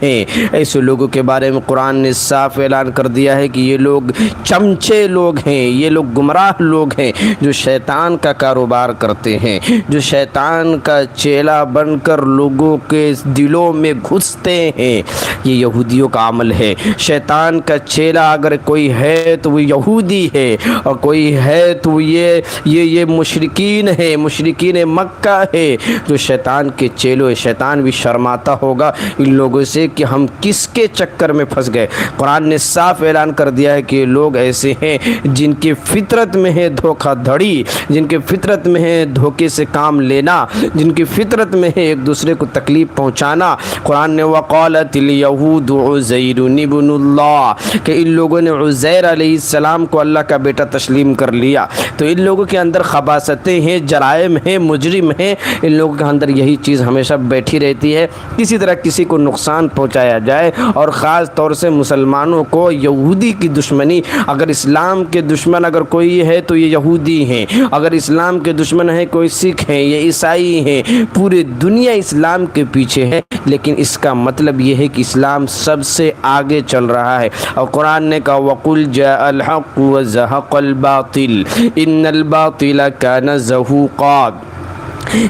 ہیں۔ ایسے لوگوں کے بارے میں قرآن نے صاف اعلان کر دیا ہے کہ یہ لوگ چمچے لوگ ہیں، یہ لوگ گمراہ لوگ ہیں جو شیطان کا کاروبار کرتے ہیں، جو شیطان کا چیلا بن کر لوگوں کے دلوں میں گھستے ہیں۔ یہ یہودیوں کا عمل ہے۔ شیطان کا چیلا اگر کوئی ہے تو وہ یہودی ہے، اور کوئی ہے تو یہ مشرکین ہے، مشرکین مکہ ہے جو شیطان کے چیلو ہے۔ شیطان بھی شرماتا ہوگا ان لوگوں سے کہ ہم کس کے چکر میں پھنس گئے۔ قرآن نے صاف اعلان کر دیا ہے کہ یہ لوگ ایسے ہیں جن کی فطرت میں ہے دھوکہ دھڑی، جن کی فطرت میں ہے دھوکے سے کام لینا، جن کی فطرت میں ہے ایک دوسرے کو تکلیف پہنچانا۔ قرآن نے وقالت الیہود عزیر ابن اللہ کہ ان لوگوں نے عزیر علیہ السلام کو اللہ کا بیٹا تسلیم کر لیا۔ تو ان لوگوں کے اندر خباثتیں ہیں، جرائم ہیں، مجرم ہیں، ان لوگوں کے اندر یہی چیز ہمیشہ بیٹھی رہتی ہے، کسی طرح کسی کو نقصان پہنچایا جائے، اور خاص طور سے مسلمانوں کو یہودی کی دشمنی۔ اگر اسلام کے دشمن اگر کوئی ہے تو یہ یہودی ہیں، اگر اسلام کے دشمن ہے کوئی سکھ ہیں، یہ عیسائی ہیں، پوری دنیا اسلام کے پیچھے ہے، لیکن اس کا مطلب یہ ہے کہ اسلام سب سے آگے چل رہا ہے۔ اور قرآن نے کہا وَقُلْ جَاءَ الْحَقُّ وَزَهَقَ الْبَاطِلُ إِنَّ الْبَاطِلَ كَانَ زَهُوقًا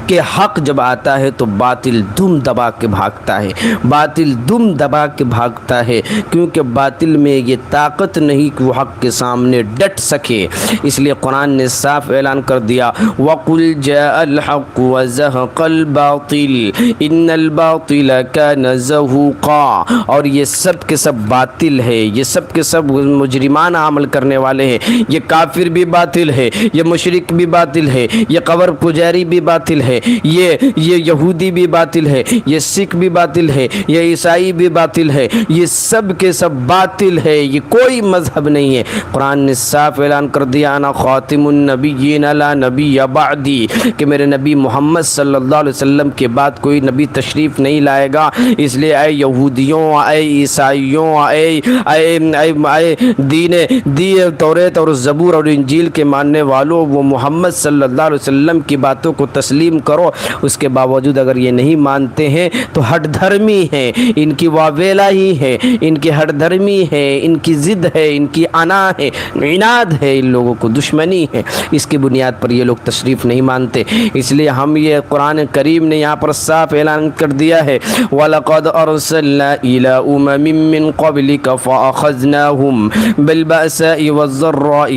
کہ حق جب آتا ہے تو باطل دم دبا کے بھاگتا ہے، باطل دم دبا کے بھاگتا ہے، کیونکہ باطل میں یہ طاقت نہیں کہ وہ حق کے سامنے ڈٹ سکے۔ اس لیے قرآن نے صاف اعلان کر دیا وَقُلْ جَاءَ الْحَقُّ وَزَهَقَ الْبَاطِلُ إِنَّ الْبَاطِلَ كَانَ زَهُوقًا، اور یہ سب کے سب باطل ہے، یہ سب کے سب مجرمانہ عمل کرنے والے ہیں۔ یہ کافر بھی باطل ہے، یہ مشرک بھی باطل ہے، یہ قبر پجاری بھی باطل ہے، یہ یہودی بھی باطل ہے، یہ سکھ بھی باطل ہے، یہ عیسائی بھی باطل ہے، یہ سب کے سب باطل ہے، یہ کوئی مذہب نہیں ہے۔ قرآن نے صاف اعلان کر دیا انا خاتم النبیین لا نبی بعدی کہ میرے نبی محمد صلی اللہ علیہ وسلم کے بعد کوئی نبی تشریف نہیں لائے گا۔ اس لیے اے یہودیوں، اے عیسائیوں، اے دین توریت اور زبور اور انجیل کے ماننے والوں، وہ محمد صلی اللہ علیہ وسلم کی باتوں کو تسلیم کرو۔ اس کے باوجود اگر یہ نہیں مانتے ہیں تو ہٹ دھرمی ہیں، ان کی واویلا ہی ہے، ان کی ہٹ دھرمی ہے، ان کی ضد ہے، ان کی انا ہے، عناد ہے، ان لوگوں کو دشمنی ہے، اس کی بنیاد پر یہ لوگ تشریف نہیں مانتے۔ اس لیے ہم یہ قرآن کریم نے یہاں پر صاف اعلان کر دیا ہے وَلَقَدْ أَرْسَلْنَا إِلَىٰ أُمَمٍ مِّن قَبْلِكَ فَأَخَذْنَاهُمْ بِالْبَأْسَاءِ وَالضَّرَّاءِ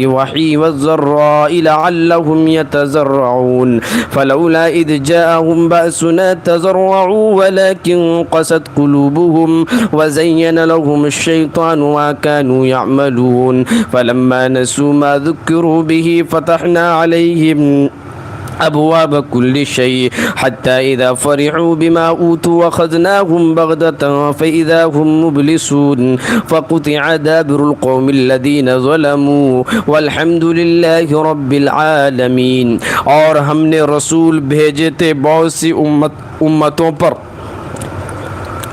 لَعَلَّهُمْ يَتَضَرَّعُونَ فلولا إذ جاءهم بأسنا تضرعوا ولكن قست قلوبهم وزين لهم الشيطان ما كانوا يعملون فلما نسوا ما ذكروا به فتحنا عليهم ابواب كل شيء حتى اذا فرحوا بما اوتوا اخذناهم بغتة فاذا هم مبلسون فقطع دابر القوم الذين ظلموا والحمد لله رب العالمين۔ اور ہم نے رسول بھیجے تھے بہت سی امتوں پر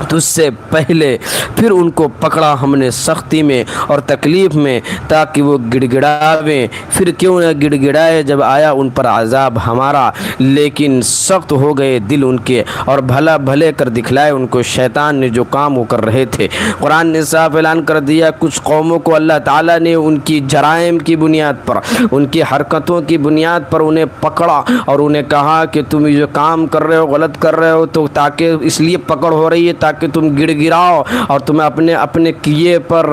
تجھ سے پہلے، پھر ان کو پکڑا ہم نے سختی میں اور تکلیف میں تاکہ وہ گڑ گڑاویں، پھر کیوں نہ گڑ گڑائے جب آیا ان پر عذاب ہمارا، لیکن سخت ہو گئے دل ان کے اور بھلا بھلے کر دکھلائے ان کو شیطان نے جو کام وہ کر رہے تھے۔ قرآن نے صاف اعلان کر دیا کچھ قوموں کو اللہ تعالیٰ نے ان کی جرائم کی بنیاد پر، ان کی حرکتوں کی بنیاد پر انہیں پکڑا اور انہیں کہا کہ تم جو کام کر رہے ہو غلط کر رہے ہو، تو تاکہ اس لیے پکڑ ہو رہی ہے تاکہ تم گڑ گڑاؤ اور تمہیں اپنے کیے پر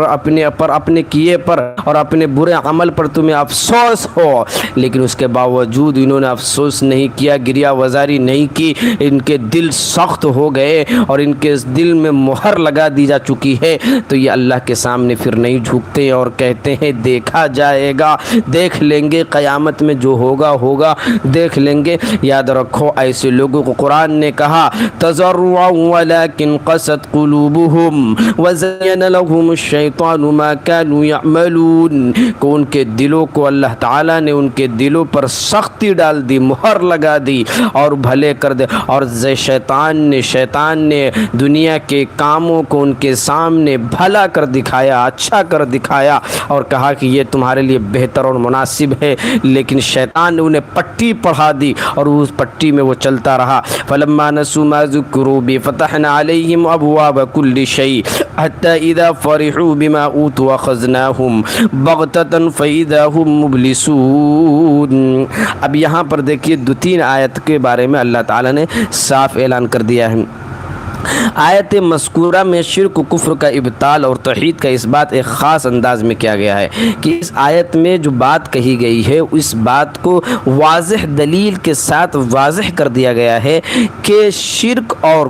اور اپنے برے عمل پر تمہیں افسوس ہو، لیکن اس کے باوجود انہوں نے افسوس نہیں کیا، گریہ وزاری نہیں کی، ان کے دل سخت ہو گئے اور ان کے دل میں مہر لگا دی جا چکی ہے، تو یہ اللہ کے سامنے پھر نہیں جھکتے اور کہتے ہیں دیکھا جائے گا، دیکھ لیں گے، قیامت میں جو ہوگا دیکھ لیں گے۔ یاد رکھو ایسے لوگوں کو قرآن نے کہا تضرعوا ولكن قست قلوبهم وزين لهم الشيطان ما كانوا يعملون، کہ ان کے دلوں کو اللہ تعالیٰ نے ان کے دلوں پر سختی ڈال دی، مہر لگا دی اور بھلے کر دے، اور شیطان نے دنیا کے کاموں کو ان کے سامنے بھلا کر دکھایا، اچھا کر دکھایا اور کہا کہ یہ تمہارے لیے بہتر اور مناسب ہے، لیکن شیطان نے انہیں پٹی پڑھا دی اور اس پٹی میں وہ چلتا رہا۔ فلما نسوا ما ذکروا به فتحنا علیہم علیہم ابواب کل شیء حتی اذا فرحوا بما اوتوا اخذناہم بغتۃ فاذا هم مبلسون۔ اب یہاں پر دیکھیے 2-3 آیت کے بارے میں اللہ تعالیٰ نے صاف اعلان کر دیا ہے۔ آیت مذکورہ میں شرک و کفر کا ابطال اور توحید کا اس بات ایک خاص انداز میں کیا گیا ہے کہ اس آیت میں جو بات کہی گئی ہے اس بات کو واضح دلیل کے ساتھ واضح کر دیا گیا ہے کہ شرک اور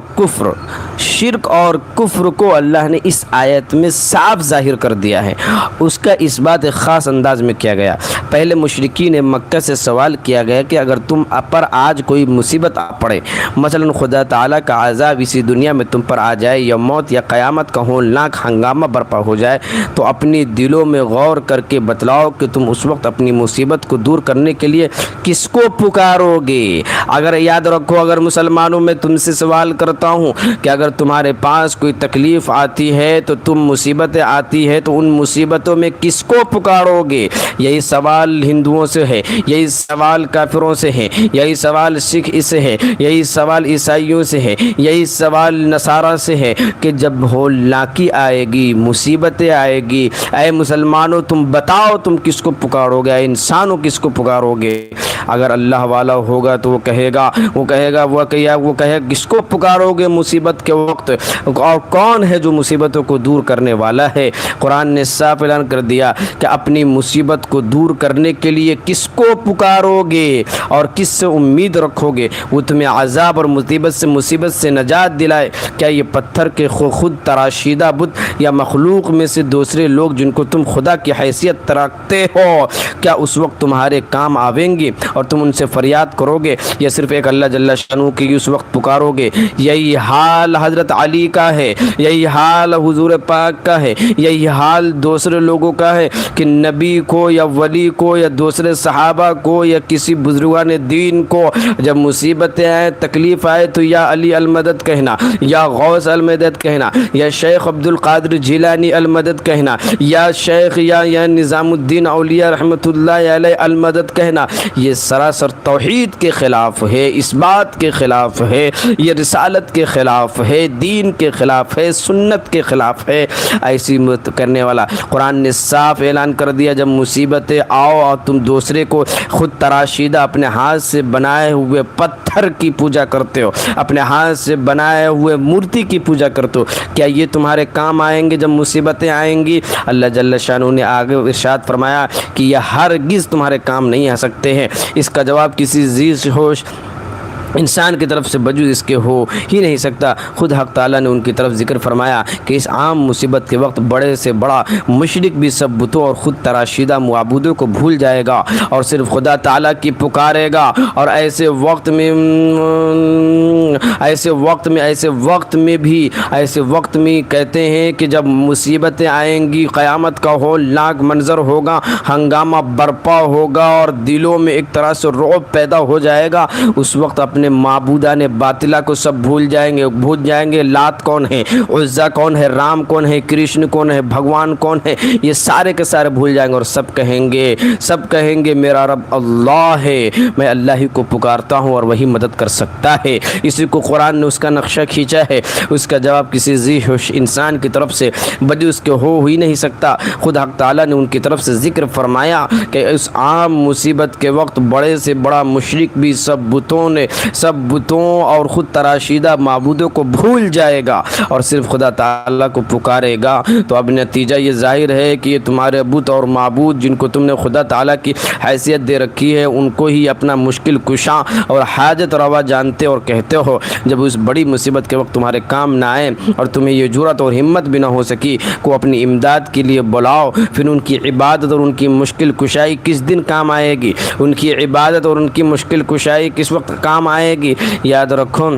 کفر کو اللہ نے اس آیت میں صاف ظاہر کر دیا ہے۔ اس کا اس بات ایک خاص انداز میں کیا گیا۔ پہلے مشرکین مکہ سے سوال کیا گیا کہ اگر تم پر آج کوئی مصیبت آ پڑے، مثلا خدا تعالیٰ کا عذاب اسی دنیا میں تم پر آ جائے یا موت یا قیامت کا ہولناک ہنگامہ برپا ہو جائے، تو اپنی دلوں میں غور کر کے بتلاؤ کہ تم اس وقت اپنی مصیبت کو دور کرنے کے لیے کس کو پکارو گے۔ اگر یاد رکھو، اگر مسلمانوں میں تم سے سوال کرتا ہوں کہ اگر تمہارے پاس کوئی تکلیف آتی ہے تو تم مصیبتیں آتی ہے تو ان مصیبتوں میں کس کو پکارو گے؟ یہی سوال ہندوؤں سے ہے، یہی سوال کافروں سے ہے، یہی سوال سکھ سے ہے، یہی سوال عیسائیوں سے ہے، یہی سوال نصارہ سے ہے کہ جب ہولناکی آئے گی، مصیبتیں آئے گی، اے مسلمانوں تم بتاؤ تم کس کو پکارو گے، اے انسانوں کس کو پکارو گے؟ اگر اللہ والا ہوگا تو وہ کہے گا کس کو پکارو گے مصیبت کے وقت، اور کون ہے جو مصیبتوں کو دور کرنے والا ہے؟ قرآن نے صاف اعلان کر دیا کہ اپنی مصیبت کو دور کرنے کے لیے کس کو پکارو گے اور کس سے امید رکھو گے وہ تمہیں عذاب اور مصیبت سے نجات دلائے؟ کیا یہ پتھر کے خود تراشیدہ بت یا مخلوق میں سے دوسرے لوگ جن کو تم خدا کی حیثیت رکھتے ہو، کیا اس وقت تمہارے کام آویں گے اور تم ان سے فریاد کرو گے، یا صرف ایک اللہ جل شانہ کی اس وقت پکارو گے؟ یہی حال حضرت علی کا ہے، یہی حال حضور پاک کا ہے، یہی حال دوسرے لوگوں کا ہے کہ نبی کو یا ولی کو یا دوسرے صحابہ کو یا کسی بزرگان دین کو جب مصیبتیں آئیں، تکلیف آئے تو یا علی المدد کہنا، یا غوث المدد کہنا، یا شیخ عبد القادر جیلانی المدد کہنا، یا شیخ یا نظام الدین اولیاء رحمۃ اللہ علیہ المدد کہنا، یہ سراسر توحید کے خلاف ہے، اس بات کے خلاف ہے، یہ رسالت کے خلاف ہے، دین کے خلاف ہے، سنت کے خلاف ہے۔ ایسی کرنے والا قرآن نے صاف اعلان کر دیا جب مصیبتیں آؤ اور تم دوسرے کو خود تراشیدہ اپنے ہاتھ سے بنائے ہوئے پتھر کی پوجا کرتے ہو، اپنے ہاتھ سے بنائے ہوئے مورتی کی پوجا کرتے ہو، کیا یہ تمہارے کام آئیں گے جب مصیبتیں آئیں گی؟ اللہ جل شانہ نے آگے ارشاد فرمایا کہ یہ ہرگز تمہارے کام نہیں آ سکتے ہیں۔ اس کا جواب کسی ذی ہوش انسان کی طرف سے بجز اس کے ہو ہی نہیں سکتا۔ خود حق تعالیٰ نے ان کی طرف ذکر فرمایا کہ اس عام مصیبت کے وقت بڑے سے بڑا مشرک بھی سب بتوں اور خود تراشیدہ معبودوں کو بھول جائے گا اور صرف خدا تعالیٰ کی پکارے گا، اور ایسے وقت میں کہتے ہیں کہ جب مصیبتیں آئیں گی، قیامت کا ہولناک منظر ہوگا، ہنگامہ برپا ہوگا اور دلوں میں ایک طرح سے رعب پیدا ہو جائے گا، اس وقت اپنے معبودان باطلہ کو سب بھول جائیں گے۔ لات کون ہے، عزا کون ہے، رام کون ہے، کرشن کون ہے، بھگوان کون ہے، یہ سارے کے سارے بھول جائیں گے، اور سب کہیں گے میرا رب اللہ ہے، میں اللہ ہی کو پکارتا ہوں اور وہی مدد کر سکتا ہے۔ اسی کو قرآن نے اس کا نقشہ کھینچا ہے، اس کا جواب کسی ذی ہوش انسان کی طرف سے بجز اس کے ہو ہی نہیں سکتا۔ خود حق تعالیٰ نے ان کی طرف سے ذکر فرمایا کہ اس عام مصیبت کے وقت بڑے سے بڑا مشرک بھی سب بتوں اور خود تراشیدہ معبودوں کو بھول جائے گا اور صرف خدا تعالیٰ کو پکارے گا۔ تو اب نتیجہ یہ ظاہر ہے کہ یہ تمہارے بت اور معبود جن کو تم نے خدا تعالیٰ کی حیثیت دے رکھی ہے، ان کو ہی اپنا مشکل کشاں اور حاجت روا جانتے اور کہتے ہو۔ جب اس بڑی مصیبت کے وقت تمہارے کام نہ آئے اور تمہیں یہ جرأت اور ہمت بھی نہ ہو سکی کو اپنی امداد کے لیے بلاؤ، پھر ان کی عبادت اور ان کی مشکل کشائی کس دن کام آئے گی؟ ان کی عبادت اور ان کی مشکل کشائی کس وقت کام آئے گی؟ یاد رکھو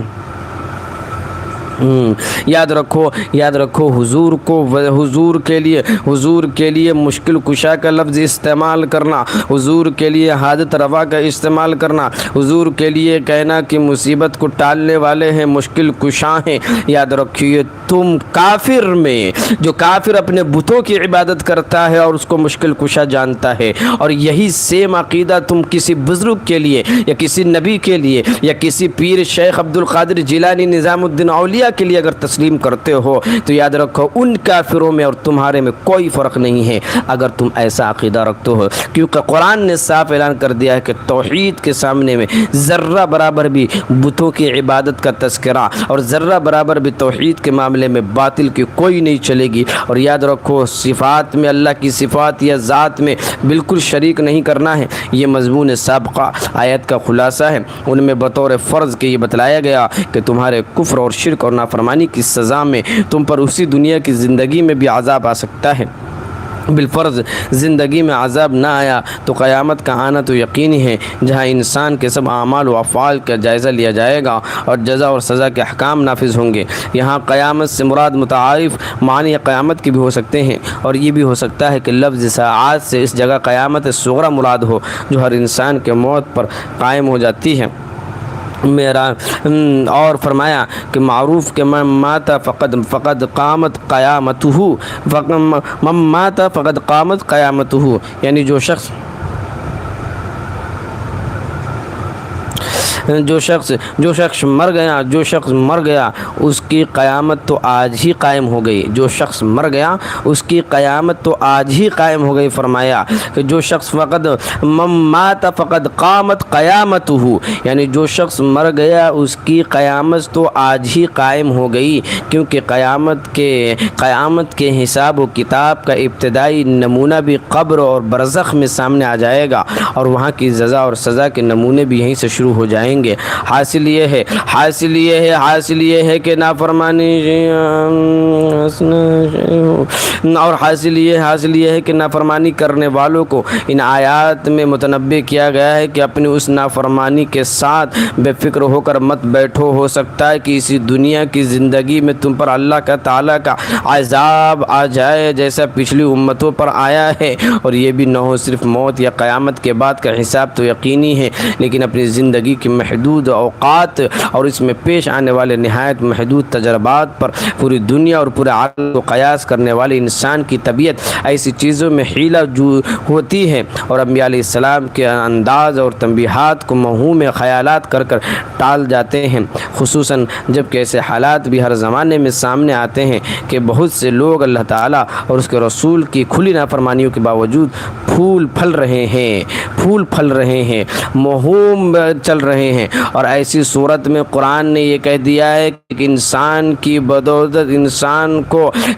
حضور کے لیے مشکل کشا کا لفظ استعمال کرنا، حضور کے لیے حاجت روا کا استعمال کرنا، حضور کے لیے کہنا کہ مصیبت کو ٹالنے والے ہیں، مشکل کشا ہیں، یاد رکھیے تم کافر میں جو کافر اپنے بتوں کی عبادت کرتا ہے اور اس کو مشکل کشا جانتا ہے، اور یہی سیم عقیدہ تم کسی بزرگ کے لیے یا کسی نبی کے لیے یا کسی پیر شیخ عبد القادر جیلانی نظام الدین اولیاء دنیا کے لیے اگر تسلیم کرتے ہو تو یاد رکھو ان کافروں میں اور تمہارے میں کوئی فرق نہیں ہے اگر تم ایسا عقیدہ رکھتے ہو، کیونکہ قرآن نے صاف اعلان کر دیا ہے کہ توحید کے سامنے میں ذرہ برابر بھی بتوں کی عبادت کا تذکرہ اور ذرہ برابر بھی توحید کے معاملے میں باطل کی کوئی نہیں چلے گی۔ اور یاد رکھو صفات میں اللہ کی صفات یا ذات میں بالکل شریک نہیں کرنا ہے، یہ مضمون سابقہ آیت کا خلاصہ ہے۔ ان میں بطور فرض کے یہ بتلایا گیا کہ تمہارے کفر اور شرک اور نافرمانی کی سزا میں تم پر اسی دنیا کی زندگی میں بھی عذاب آ سکتا ہے۔ بالفرض زندگی میں عذاب نہ آیا تو قیامت کا آنا تو یقینی ہے، جہاں انسان کے سب اعمال و افعال کا جائزہ لیا جائے گا اور جزا اور سزا کے احکام نافذ ہوں گے۔ یہاں قیامت سے مراد متعارف معنی قیامت کے بھی ہو سکتے ہیں، اور یہ بھی ہو سکتا ہے کہ لفظ ساعات سے اس جگہ قیامت صغریٰ مراد ہو جو ہر انسان کے موت پر قائم ہو جاتی ہے۔ اور فرمایا کہ معروف کہ من مات فقد قامت قیامتہ، من مات فقد قامت قیامتہ، یعنی جو شخص مر گیا اس کی قیامت تو آج ہی قائم ہو گئی۔ جو شخص مر گیا اس کی قیامت تو آج ہی قائم ہو گئی۔ فرمایا کہ جو شخص من مات فقد قامت قیامتہ، یعنی جو شخص مر گیا اس کی قیامت تو آج ہی قائم ہو گئی، کیونکہ قیامت کے حساب و کتاب کا ابتدائی نمونہ بھی قبر اور برزخ میں سامنے آ جائے گا، اور وہاں کی جزا اور سزا کے نمونے بھی یہیں سے شروع ہو جائیں گے۔ حاصل یہ ہے کہ نافرمانی کرنے والوں کو ان آیات میں متنبہ کیا گیا ہے کہ اپنی اس نافرمانی کے ساتھ بے فکر ہو کر مت بیٹھو۔ ہو سکتا ہے کہ اسی دنیا کی زندگی میں تم پر اللہ تعالیٰ کا عذاب آ جائے جیسا پچھلی امتوں پر آیا ہے، اور یہ بھی نہ ہو صرف موت یا قیامت کے بعد کا حساب تو یقینی ہے، لیکن اپنی زندگی کی محدود اوقات اور اس میں پیش آنے والے نہایت محدود تجربات پر پوری دنیا اور پورے عالم کو قیاس کرنے والے انسان کی طبیعت ایسی چیزوں میں حیلہ جو ہوتی ہے، اور انبیاء علیہ السلام کے انداز اور تنبیہات کو موہوم خیالات کر ٹال جاتے ہیں، خصوصاً جب کہ ایسے حالات بھی ہر زمانے میں سامنے آتے ہیں کہ بہت سے لوگ اللہ تعالیٰ اور اس کے رسول کی کھلی نافرمانیوں کے باوجود پھول پھل رہے ہیں، موہوم چل رہے ہیں، اور ایسی صورت میں قرآن نے یہ کہہ دیا ہے کہ انسان کی بدولت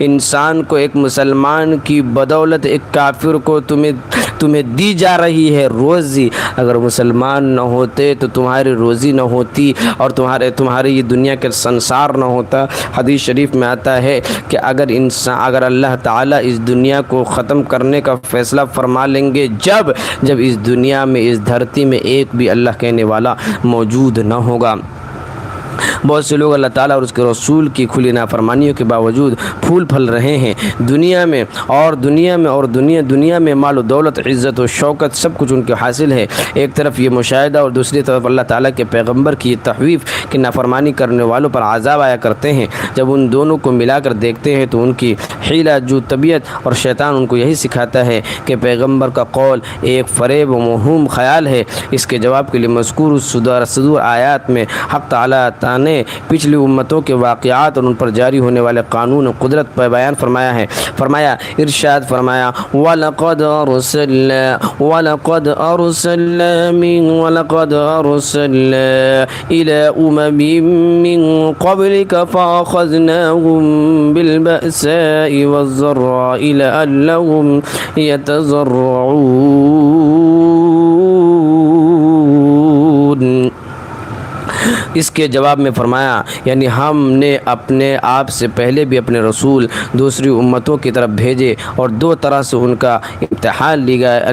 انسان کو ایک مسلمان کی بدولت ایک کافر کو تمہیں دی جا رہی ہے روزی۔ اگر مسلمان نہ ہوتے تو تمہاری روزی نہ ہوتی، اور تمہاری یہ دنیا کا سنسار نہ ہوتا۔ حدیث شریف میں آتا ہے کہ اگر اللہ تعالیٰ اس دنیا کو ختم کرنے کا فیصلہ فرما لیں گے جب اس دنیا میں اس دھرتی میں ایک بھی اللہ کہنے والا موجود نہ ہوگا۔ بہت سے لوگ اللہ تعالیٰ اور اس کے رسول کی کھلی نافرمانیوں کے باوجود پھول پھل رہے ہیں دنیا میں مال و دولت، عزت و شوکت سب کچھ ان کے حاصل ہے۔ ایک طرف یہ مشاہدہ اور دوسری طرف اللہ تعالیٰ کے پیغمبر کی یہ تخویف کہ نافرمانی کرنے والوں پر عذاب آیا کرتے ہیں۔ جب ان دونوں کو ملا کر دیکھتے ہیں تو ان کی حیلہ جو طبیعت اور شیطان ان کو یہی سکھاتا ہے کہ پیغمبر کا قول ایک فریب و موہوم خیال ہے۔ اس کے جواب کے لیے مذکور صدور آیات میں حق تعالیٰ نے پچھلی امتوں کے واقعات اور ان پر جاری ہونے والے قانون و قدرت پر بیان فرمایا ارشاد فرمایا وَلَقَدْ أَرْسَلْنَا إِلَىٰ أُمَمٍ مِّن قَبْلِكَ فَأَخَذْنَاهُم بِالْبَأْسَاءِ وَالضَّرَّاءِ لَعَلَّهُمْ يَتَضَرَّعُونَ۔ اس کے جواب میں فرمایا یعنی ہم نے اپنے آپ سے پہلے بھی اپنے رسول دوسری امتوں کی طرف بھیجے، اور دو طرح سے ان کا امتحان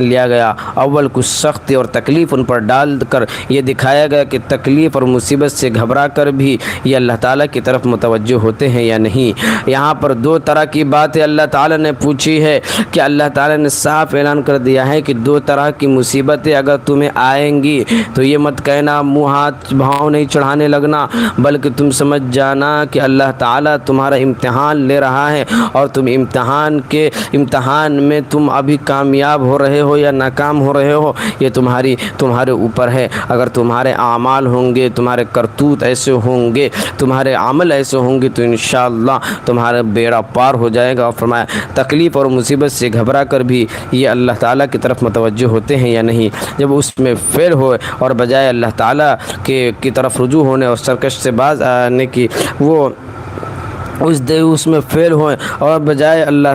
لیا گیا۔ اول کچھ سختی اور تکلیف ان پر ڈال کر یہ دکھایا گیا کہ تکلیف اور مصیبت سے گھبرا کر بھی یہ اللہ تعالیٰ کی طرف متوجہ ہوتے ہیں یا نہیں۔ یہاں پر دو طرح کی باتیں اللہ تعالیٰ نے پوچھی ہے کہ اللہ تعالیٰ نے صاف اعلان کر دیا ہے کہ دو طرح کی مصیبتیں اگر تمہیں آئیں گی تو یہ مت کہنا منہ ہاتھ بھاؤں نہیں چڑھانا بہانے لگنا، بلکہ تم سمجھ جانا کہ اللہ تعالیٰ تمہارا امتحان لے رہا ہے، اور تم امتحان میں تم ابھی کامیاب ہو رہے ہو یا ناکام ہو رہے ہو، یہ تمہارے اوپر ہے۔ اگر تمہارے اعمال ہوں گے، تمہارے کرتوت ایسے ہوں گے، تمہارے عمل ایسے ہوں گے تو انشاءاللہ تمہارا بیڑا پار ہو جائے گا۔ اور فرمایا تکلیف اور مصیبت سے گھبرا کر بھی یہ اللہ تعالیٰ کی طرف متوجہ ہوتے ہیں یا نہیں؟ جب اس میں فیل ہوئے اور بجائے اللہ تعالیٰ کی طرف رجوع ہونے اور سرکش سے باز آنے کی وہ اس میں فیل ہوئے اور بجائے اللہ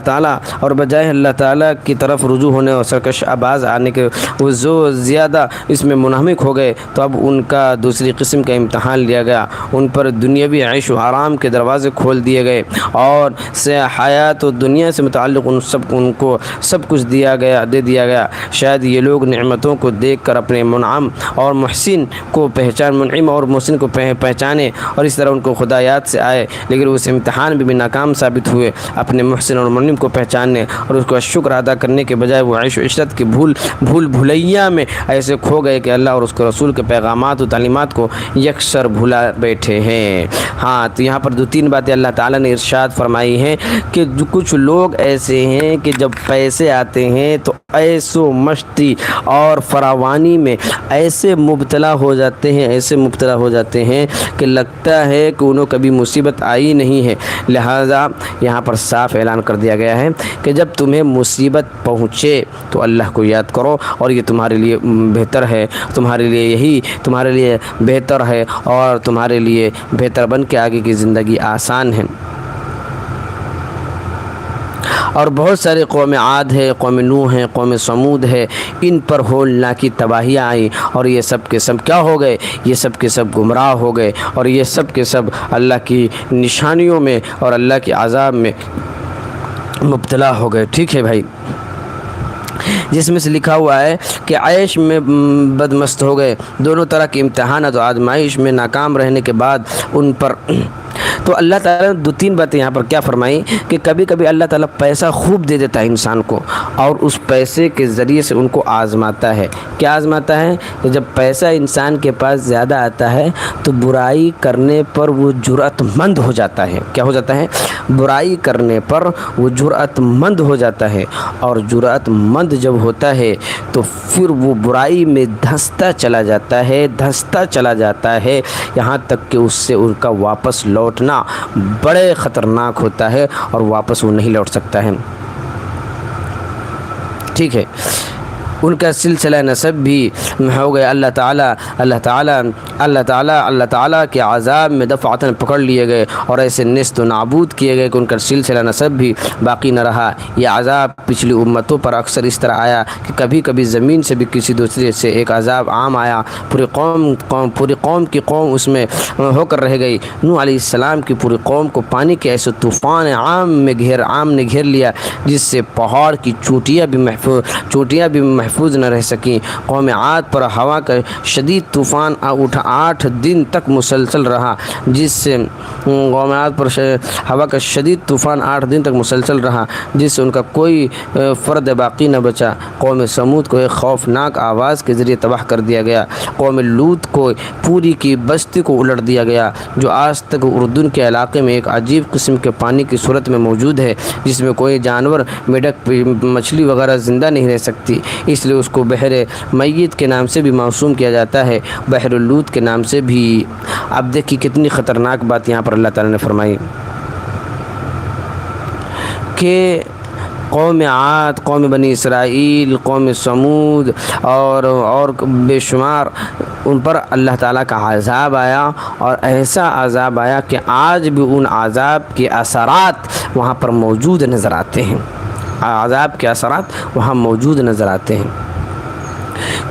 تعالیٰ کی طرف رجوع ہونے اور سرکش آباز آنے کے وہ زیادہ اس میں منہمک ہو گئے، تو اب ان کا دوسری قسم کا امتحان لیا گیا۔ ان پر دنیاوی عیش و آرام کے دروازے کھول دیے گئے اور حیات و دنیا سے متعلق ان کو سب کچھ دے دیا گیا۔ شاید یہ لوگ نعمتوں کو دیکھ کر اپنے منعم اور محسن کو پہچانے اور اس طرح ان کو خدا یاد سے آئے، لیکن اس امتحان بھی ناکام ثابت ہوئے۔ اپنے محسن اور منعم کو پہچاننے اور اس کا شکر ادا کرنے کے بجائے وہ عیش و عشرت کے بھولیا میں ایسے کھو گئے کہ اللہ اور اس کے رسول کے پیغامات و تعلیمات کو یکسر بھلا بیٹھے ہیں۔ ہاں، تو یہاں پر 2-3 باتیں اللہ تعالیٰ نے ارشاد فرمائی ہیں کہ کچھ لوگ ایسے ہیں کہ جب پیسے آتے ہیں تو ایسو مستی اور فراوانی میں ایسے مبتلا ہو جاتے ہیں کہ لگتا ہے کہ انہوں کبھی مصیبت آئی نہیں ہے۔ لہذا یہاں پر صاف اعلان کر دیا گیا ہے کہ جب تمہیں مصیبت پہنچے تو اللہ کو یاد کرو، اور یہ تمہارے لیے بہتر ہے، تمہارے لیے بہتر ہے، اور تمہارے لیے بہتر بن کے آگے کی زندگی آسان ہے۔ اور بہت سارے قوم عاد ہے، قوم نوح ہے، قوم سمود ہے، ان پر ہولناکی تباہیاں آئیں اور یہ سب کے سب کیا ہو گئے؟ یہ سب کے سب گمراہ ہو گئے، اور یہ سب کے سب اللہ کی نشانیوں میں اور اللہ کے عذاب میں مبتلا ہو گئے۔ ٹھیک ہے بھائی، جس میں سے لکھا ہوا ہے کہ عیش میں بدمست ہو گئے، دونوں طرح کے امتحانات و آزمائش میں ناکام رہنے کے بعد ان پر تو اللہ تعالیٰ نے 2-3 باتیں یہاں پر کیا فرمائی کہ کبھی کبھی اللہ تعالیٰ پیسہ خوب دے دیتا ہے انسان کو، اور اس پیسے کے ذریعے سے ان کو آزماتا ہے۔ کیا آزماتا ہے؟ کہ جب پیسہ انسان کے پاس زیادہ آتا ہے تو برائی کرنے پر وہ جرأت مند ہو جاتا ہے۔ کیا ہو جاتا ہے؟ برائی کرنے پر وہ جرأت مند ہو جاتا ہے، اور جرأت مند جب ہوتا ہے تو پھر وہ برائی میں دھنستا چلا جاتا ہے یہاں تک کہ اس سے ان کا واپس لوٹنا بڑے خطرناک ہوتا ہے، اور واپس وہ نہیں لوٹ سکتا ہے۔ ٹھیک ہے، ان کا سلسلہ نسب بھی ہو گیا اللہ تعالیٰ کے عذاب میں دفعتاً پکڑ لیے گئے اور ایسے نیست و نابود کیے گئے کہ ان کا سلسلہ نسب بھی باقی نہ رہا۔ یہ عذاب پچھلی امتوں پر اکثر اس طرح آیا کہ کبھی کبھی زمین سے بھی کسی دوسرے سے ایک عذاب عام آیا، پوری قوم کی قوم اس میں ہو کر رہ گئی۔ نوح علیہ السلام کی پوری قوم کو پانی کے ایسے طوفان عام نے گھیر لیا جس سے پہاڑ کی چوٹیاں بھی محفوظ نہ رہ سکیں۔ قوم عاد پر ہوا کا شدید طوفان 8 دن تک مسلسل رہا، جس سے ان کا کوئی فرد باقی نہ بچا۔ قوم سمود کو ایک خوفناک آواز کے ذریعے تباہ کر دیا گیا۔ قوم لوط کو پوری کی بستی کو الٹ دیا گیا، جو آج تک اردن کے علاقے میں ایک عجیب قسم کے پانی کی صورت میں موجود ہے، جس میں کوئی جانور، میڈک، مچھلی وغیرہ زندہ نہیں رہ سکتی، اس لیے اس کو بحر میت کے نام سے بھی موسوم کیا جاتا ہے، بحر لوط کے نام سے بھی۔ اب دیکھیے کتنی خطرناک بات یہاں پر اللہ تعالیٰ نے فرمائی کہ قوم عاد، قوم بنی اسرائیل، قوم سمود اور بے شمار ان پر اللہ تعالیٰ کا عذاب آیا، اور ایسا عذاب آیا کہ آج بھی ان عذاب کے اثرات وہاں پر موجود نظر آتے ہیں۔ عذاب کے اثرات وہاں موجود نظر آتے ہیں۔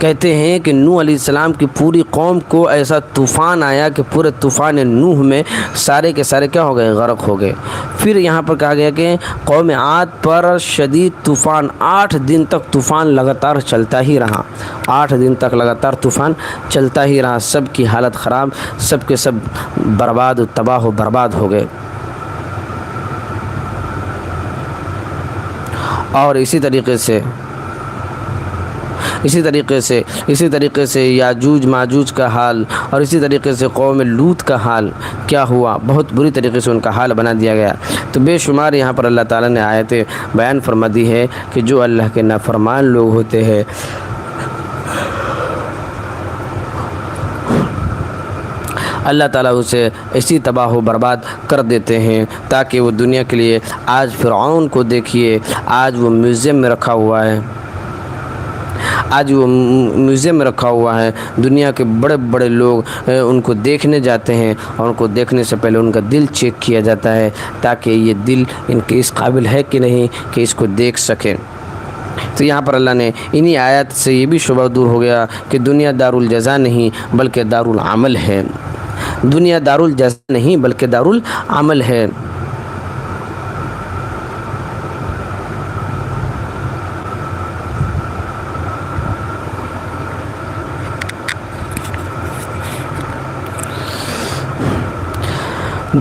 کہتے ہیں کہ نوح علیہ السلام کی پوری قوم کو ایسا طوفان آیا کہ پورے طوفان نوح میں سارے کے سارے کیا ہو گئے؟ غرق ہو گئے۔ پھر یہاں پر کہا گیا کہ قوم عاد پر شدید طوفان 8 دن تک طوفان لگاتار چلتا ہی رہا، 8 دن تک لگاتار طوفان چلتا ہی رہا، سب کی حالت خراب، سب کے سب تباہ و برباد ہو گئے۔ اور اسی طریقے سے اسی طریقے سے یاجوج ماجوج کا حال اور اسی طریقے سے قوم لوط کا حال کیا ہوا، بہت بری طریقے سے ان کا حال بنا دیا گیا۔ تو بے شمار یہاں پر اللہ تعالیٰ نے آیتیں بیان فرما دی ہے کہ جو اللہ کے نافرمان لوگ ہوتے ہیں اللہ تعالیٰ اسے ایسی تباہ و برباد کر دیتے ہیں تاکہ وہ دنیا کے لیے، آج فرعون کو دیکھیے، آج وہ میوزیم میں رکھا ہوا ہے، دنیا کے بڑے بڑے لوگ ان کو دیکھنے جاتے ہیں اور ان کو دیکھنے سے پہلے ان کا دل چیک کیا جاتا ہے تاکہ یہ دل ان کے اس قابل ہے کہ نہیں کہ اس کو دیکھ سکیں۔ تو یہاں پر اللہ نے انہی آیات سے یہ بھی شبہ دور ہو گیا کہ دنیا دار الجزا نہیں بلکہ دار العمل ہے، دنیا دار الجزا نہیں بلکہ دار العمل ہے۔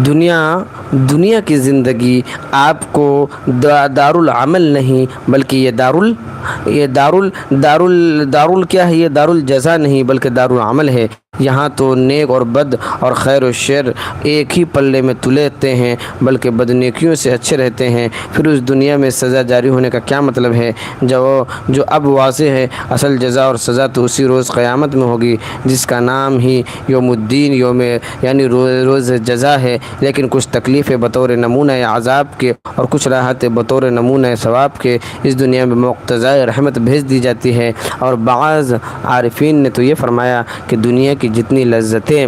دنیا کی زندگی آپ کو دار العمل نہیں بلکہ یہ دار کیا ہے، یہ دار الجزا نہیں بلکہ دار العمل ہے۔ یہاں تو نیک اور بد اور خیر و شر ایک ہی پلے میں تلتے ہیں بلکہ بدنیکیوں سے اچھے رہتے ہیں۔ پھر اس دنیا میں سزا جاری ہونے کا کیا مطلب ہے جو اب واضح ہے؟ اصل جزا اور سزا تو اسی روز قیامت میں ہوگی جس کا نام ہی یوم الدین یعنی روز جزا ہے، لیکن کچھ تکلیفیں بطور نمونہ عذاب کے اور کچھ راحتیں بطور نمونہ ثواب کے اس دنیا میں مقتضائے رحمت بھیج دی جاتی ہے۔ اور بعض عارفین نے تو یہ فرمایا کہ دنیا کی جتنی لذتیں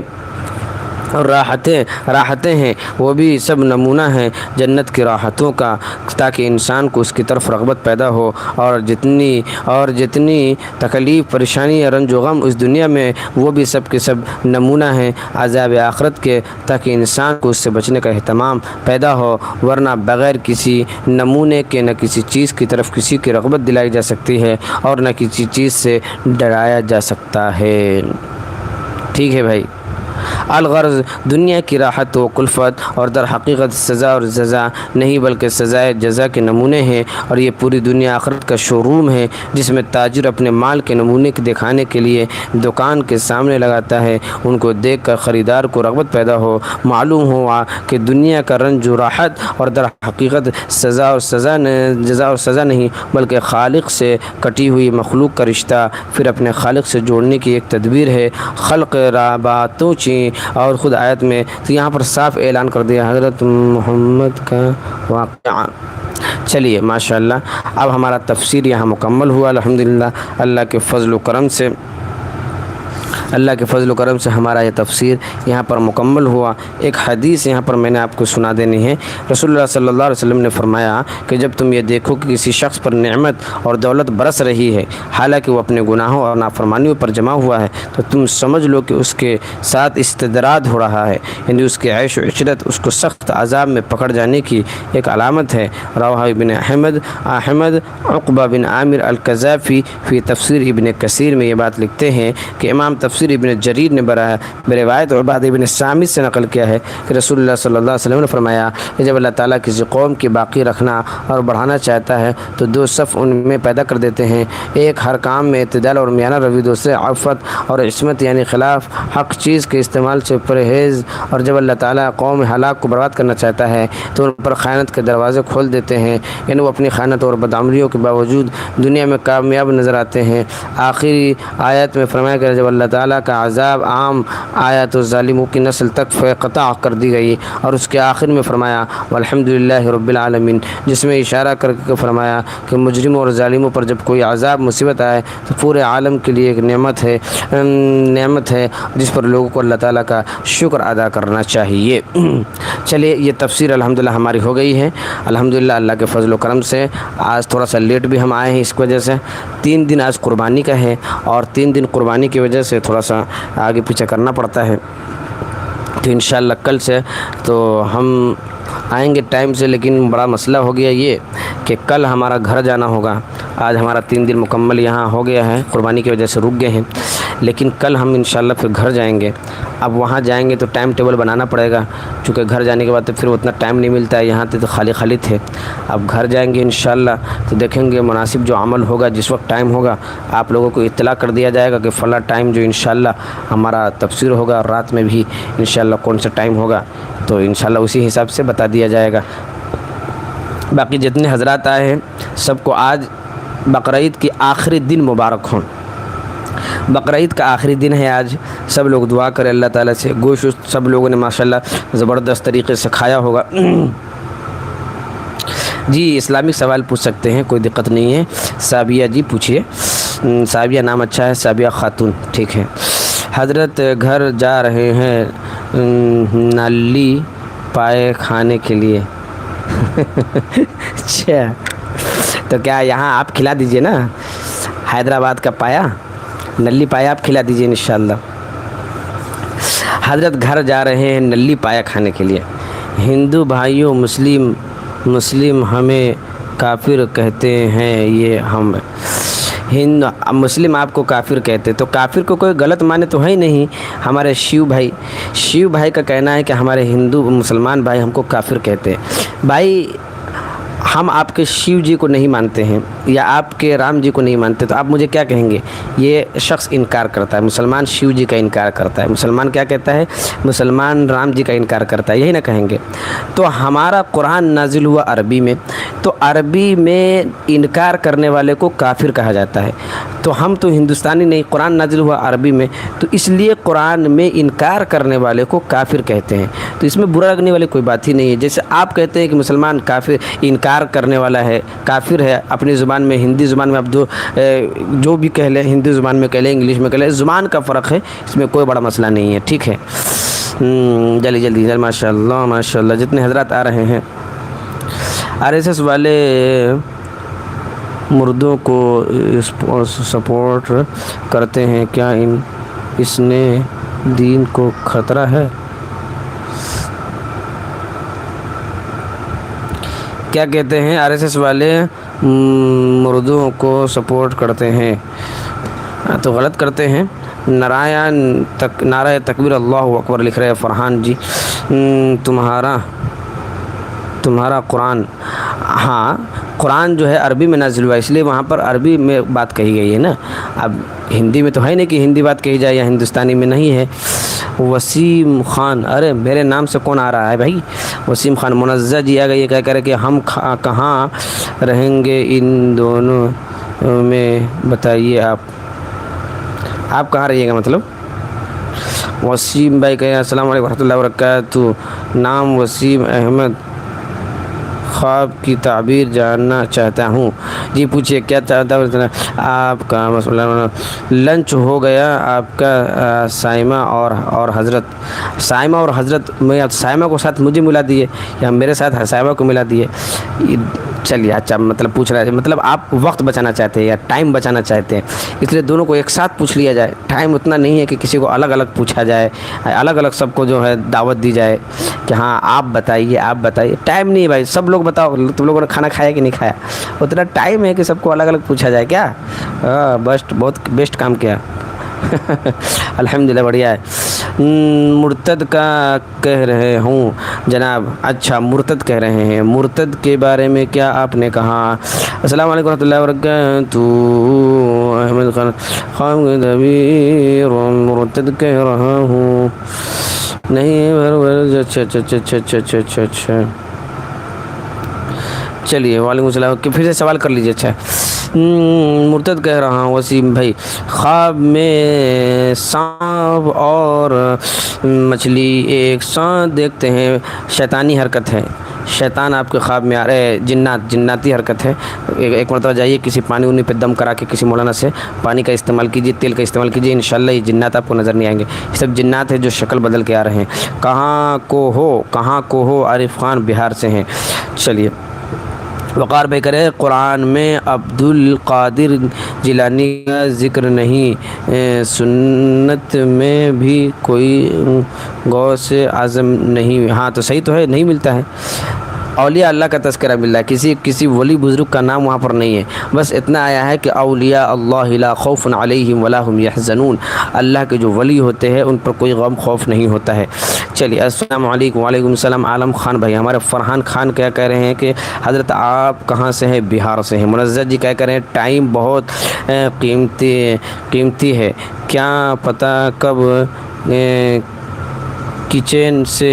اور راحتیں ہیں وہ بھی سب نمونہ ہیں جنت کی راحتوں کا، تاکہ انسان کو اس کی طرف رغبت پیدا ہو، اور جتنی تکلیف پریشانی رنج و غم اس دنیا میں وہ بھی سب کے سب نمونہ ہیں عذاب آخرت کے، تاکہ انسان کو اس سے بچنے کا اہتمام پیدا ہو، ورنہ بغیر کسی نمونے کے نہ کسی چیز کی طرف کسی کی رغبت دلائی جا سکتی ہے اور نہ کسی چیز سے ڈرایا جا سکتا ہے۔ ٹھیک ہے بھائی، الغرض دنیا کی راحت و کلفت اور در حقیقت سزا اور جزا نہیں بلکہ سزائے جزا کے نمونے ہیں، اور یہ پوری دنیا آخرت کا شو روم ہے جس میں تاجر اپنے مال کے نمونے دکھانے کے لیے دکان کے سامنے لگاتا ہے، ان کو دیکھ کر خریدار کو رغبت پیدا ہو، معلوم ہوا کہ دنیا کا رنج و راحت اور در حقیقت جزا اور سزا نہیں بلکہ خالق سے کٹی ہوئی مخلوق کا رشتہ پھر اپنے خالق سے جوڑنے کی ایک تدبیر ہے۔ خلق رابطوں اور خود آیت میں تو یہاں پر صاف اعلان کر دیا حضرت محمد کا واقعہ۔ چلیے ماشاءاللہ، اب ہمارا تفسیر یہاں مکمل ہوا الحمدللہ۔ اللہ کے فضل و کرم سے ہمارا یہ تفسیر یہاں پر مکمل ہوا۔ ایک حدیث یہاں پر میں نے آپ کو سنا دینی ہے۔ رسول اللہ صلی اللہ علیہ وسلم نے فرمایا کہ جب تم یہ دیکھو کہ کسی شخص پر نعمت اور دولت برس رہی ہے حالانکہ وہ اپنے گناہوں اور نافرمانیوں پر جمع ہوا ہے تو تم سمجھ لو کہ اس کے ساتھ استدراج ہو رہا ہے، یعنی اس کے عیش و عشرت اس کو سخت عذاب میں پکڑ جانے کی ایک علامت ہے۔ رواہ ابن احمد عقبہ بن عامر القذافی فی تفسیر ابن کثیر میں یہ بات لکھتے ہیں کہ امام تفسیر ابن جریر نے بروایت عباد ابن سامت سے نقل کیا ہے کہ رسول اللہ صلی اللہ علیہ وسلم نے فرمایا کہ جب اللہ تعالیٰ کسی قوم کی باقی رکھنا اور بڑھانا چاہتا ہے تو دو صف ان میں پیدا کر دیتے ہیں، ایک ہر کام میں اعتدال اور میانہ روی، دوسرے عفت اور عصمت یعنی خلاف حق چیز کے استعمال سے پرہیز، اور جب اللہ تعالیٰ قوم ہلاک کو برباد کرنا چاہتا ہے تو ان پر خیانت کے دروازے کھول دیتے ہیں، یعنی وہ اپنی خیانت اور بدعملیوں کے باوجود دنیا میں کامیاب نظر آتے ہیں۔ آخری آیت میں فرمایا کہ جب اللہ تعالیٰ کا عذاب عام آیا تو ظالموں کی نسل تک قطع کر دی گئی، اور اس کے آخر میں فرمایا والحمدللہ رب العالمین، جس میں اشارہ کر کے فرمایا کہ مجرموں اور ظالموں پر جب کوئی عذاب مصیبت آئے تو پورے عالم کے لیے ایک نعمت ہے جس پر لوگوں کو اللہ تعالیٰ کا شکر ادا کرنا چاہیے۔ چلیے یہ تفسیر الحمدللہ ہماری ہو گئی ہے الحمدللہ اللہ کے فضل و کرم سے۔ آج تھوڑا سا لیٹ بھی ہم آئے ہیں، اس وجہ سے 3 دن آج قربانی کا ہے، اور 3 دن قربانی کی وجہ سے تھوڑا سا آگے پیچھے کرنا پڑتا ہے، تو انشاءاللہ کل سے تو ہم آئیں گے ٹائم سے، لیکن بڑا مسئلہ ہو گیا یہ کہ کل ہمارا گھر جانا ہوگا۔ آج ہمارا 3 دن مکمل یہاں ہو گیا ہے، قربانی کی وجہ سے رک گئے ہیں، لیکن کل ہم انشاءاللہ پھر گھر جائیں گے۔ اب وہاں جائیں گے تو ٹائم ٹیبل بنانا پڑے گا، چونکہ گھر جانے کے بعد تو پھر اتنا ٹائم نہیں ملتا ہے، یہاں تو خالی خالی تھے۔ اب گھر جائیں گے انشاءاللہ تو دیکھیں گے مناسب جو عمل ہوگا، جس وقت ٹائم ہوگا آپ لوگوں کو اطلاع کر دیا جائے گا کہ فلاں ٹائم جو انشاءاللہ ہمارا تفسیر ہوگا، اور رات میں بھی انشاءاللہ کون سا ٹائم ہوگا تو انشاءاللہ اسی حساب سے بتا دیا جائے گا۔ باقی جتنے حضرات آئے ہیں سب کو آج بقرعید کی آخری دن مبارک ہوں۔ بقرعید کا آخری دن ہے آج، سب لوگ دعا کریں اللہ تعالیٰ سے۔ گوشت سب لوگوں نے ماشاءاللہ زبردست طریقے سے کھایا ہوگا۔ جی اسلامک سوال پوچھ سکتے ہیں، کوئی دقت نہیں ہے۔ سابیہ جی پوچھیے، سابیہ نام اچھا ہے، سابیہ خاتون، ٹھیک ہے۔ حضرت گھر جا رہے ہیں نلی پائے کھانے کے لیے۔ اچھا تو کیا یہاں آپ کھلا دیجئے نا، حیدرآباد کا پایا، نلی پایا آپ کھلا دیجئے انشاءاللہ۔ حضرت گھر جا رہے ہیں نلی پایا کھانے کے لیے۔ ہندو بھائیوں، مسلم ہمیں کافر کہتے ہیں، یہ ہم مسلم آپ کو کافر کہتے، تو کافر کو کوئی غلط معنی تو ہے ہی نہیں۔ ہمارے شیو بھائی کا کہنا ہے کہ ہمارے ہندو مسلمان بھائی ہم کو کافر کہتے ہیں۔ بھائی ہم آپ کے شیو جی کو نہیں مانتے ہیں یا آپ کے رام جی کو نہیں مانتے، تو آپ مجھے کیا کہیں گے؟ یہ شخص انکار کرتا ہے، مسلمان شیو جی کا انکار کرتا ہے، مسلمان کیا کہتا ہے؟ مسلمان رام جی کا انکار کرتا ہے، یہی نہ کہیں گے؟ تو ہمارا قرآن نازل ہوا عربی میں، تو عربی میں انکار کرنے والے کو کافر کہا جاتا ہے۔ تو ہم تو ہندوستانی نہیں، قرآن نازل ہوا عربی میں، تو اس لیے قرآن میں انکار کرنے والے کو کافر کہتے ہیں۔ تو اس میں برا لگنے والی کوئی بات ہی نہیں ہے۔ جیسے آپ کہتے ہیں کہ مسلمان کافر انکار کرنے والا ہے، کافر ہے، اپنی زبان میں، ہندی زبان میں آپ جو بھی کہہ لیں، ہندی زبان میں کہہ لیں، انگلش میں کہہ لیں، زبان کا فرق ہے، اس میں کوئی بڑا مسئلہ نہیں ہے، ٹھیک ہے۔ جلدی ماشاء اللہ جتنے حضرات آ رہے ہیں۔ RSS والے مردوں کو سپورٹ کرتے ہیں، کیا اس نے دین کو خطرہ ہے؟ کیا کہتے ہیں؟ RSS والے مردوں کو سپورٹ کرتے ہیں تو غلط کرتے ہیں۔ نعرہ تکبیر اللہ اکبر لکھ رہے ہیں فرحان جی۔ تمہارا قرآن، ہاں قرآن جو ہے عربی میں نازل ہوا، اس لیے وہاں پر عربی میں بات کہی گئی ہے نا۔ اب ہندی میں تو ہے نہیں کہ ہندی بات کہی جائے، یا ہندوستانی میں نہیں ہے۔ وسیم خان، ارے میرے نام سے کون آ رہا ہے بھائی؟ وسیم خان منزہ جی آ گئی، کہہ کر کہ ہم کہاں رہیں گے ان دونوں میں، بتائیے آپ کہاں رہیے گا مطلب؟ وسیم بھائی کہے السلام علیکم ورحمۃ اللہ وبرکاتہ، نام وسیم احمد، خواب کی تعبیر جاننا چاہتا ہوں۔ جی پوچھیے کیا چاہتا ہوں؟ آپ کا مسئلہ لنچ ہو گیا آپ کا؟ سائمہ اور حضرت میں سائمہ کو ساتھ مجھے ملا دیے، یا میرے ساتھ سائمہ کو ملا دیے؟ چلیے اچھا، مطلب پوچھ رہے ہیں، مطلب آپ وقت بچانا چاہتے ہیں یا ٹائم بچانا چاہتے ہیں، اس لیے دونوں کو ایک ساتھ پوچھ لیا جائے۔ ٹائم اتنا نہیں ہے کہ کسی کو الگ الگ پوچھا جائے، الگ الگ سب کو جو ہے دعوت دی جائے کہ ہاں آپ بتائیے۔ ٹائم نہیں ہے بھائی، سب لوگ بتاؤ تم لوگوں نے کھانا کھایا کہ نہیں کھایا، اتنا ٹائم ہے کہ سب کو الگ الگ پوچھا جائے کیا؟ بہت بیسٹ کام کیا، الحمدللہ بڑھیا ہے۔ مرتد کا کہہ رہے ہوں جناب، اچھا مرتد کہہ رہے ہیں، مرتد کے بارے میں کیا آپ نے کہا؟ السلام علیکم ورحمۃ اللہ وبرکاتہ، احمد خان مرتد کہہ رہا ہوں، نہیں اچھا چلیے، وعلیکم السلام، پھر سے سوال کر لیجیے۔ اچھا مرتد کہہ رہا ہوں وسیم بھائی، خواب میں سانپ اور مچھلی ایک ساتھ دیکھتے ہیں، شیطانی حرکت ہے، شیطان آپ کے خواب میں آ رہے، جناتی حرکت ہے۔ ایک مرتبہ جائیے کسی پانی وانی پہ دم کرا کے کسی مولانا سے پانی کا استعمال کیجیے، تیل کا استعمال کیجیے، انشاءاللہ یہ جنات آپ کو نظر نہیں آئیں گے۔ یہ سب جنات ہیں جو شکل بدل کے آ رہے ہیں۔ کہاں کو ہو عارف خان بہار سے ہیں۔ چلیے وقار بھائی کرے قرآن میں عبد القادر جیلانی کا ذکر نہیں، سنت میں بھی کوئی غوث اعظم نہیں؟ ہاں تو صحیح تو ہے، نہیں ملتا ہے۔ اولیاء اللہ کا تذکرہ مل رہا ہے، کسی ولی بزرگ کا نام وہاں پر نہیں ہے، بس اتنا آیا ہے کہ اولیاء اللہ لا خوف علیہم ولا هم یحزنون، اللہ کے جو ولی ہوتے ہیں ان پر کوئی غم خوف نہیں ہوتا ہے۔ چلیے السلام علیکم۔ وعلیکم السلام۔ عالم خان بھائی، ہمارے فرحان خان کیا کہہ رہے ہیں کہ حضرت آپ کہاں سے ہیں؟ بہار سے ہیں۔ منزہ جی کیا کہہ رہے ہیں ٹائم بہت قیمتی ہے، کیا پتہ کب کچن سے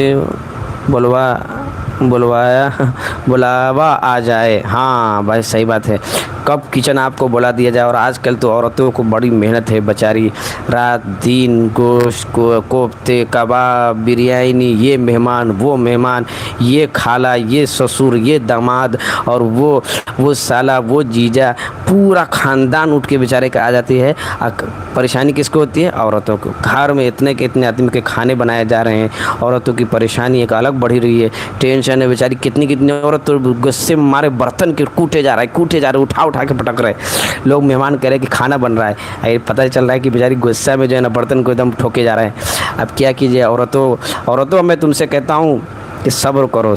بلاوا آ جائے۔ ہاں بھائی صحیح بات ہے، کب کچن آپ کو بلا دیا جائے۔ اور آج کل تو عورتوں کو بڑی محنت ہے بیچاری، رات دن گوشت کوفتے کباب بریانی، یہ مہمان وہ مہمان، یہ خالہ یہ سسر یہ داماد اور وہ سالہ وہ جیجا، پورا خاندان اٹھ کے بیچارے کا آ جاتی ہے۔ پریشانی کس کو ہوتی ہے؟ عورتوں کو۔ گھر میں اتنے آدمی کے کھانے بنائے جا رہے ہیں، عورتوں کی پریشانی ایک الگ بڑھی رہی ہے، ٹینشن ہے بیچاری۔ کتنی عورت تو غصے میں مارے برتن کے کوٹے جا رہے اٹھا کے پٹک رہے، لوگ مہمان کہہ رہے کہ کھانا بن رہا ہے، پتہ چل رہا ہے کہ بیچاری غصہ میں جو ہے نا برتن کو ایک دم ٹھوکے جا رہے ہیں۔ اب کیا کیجیے عورتوں میں تم سے کہتا ہوں کہ صبر کرو،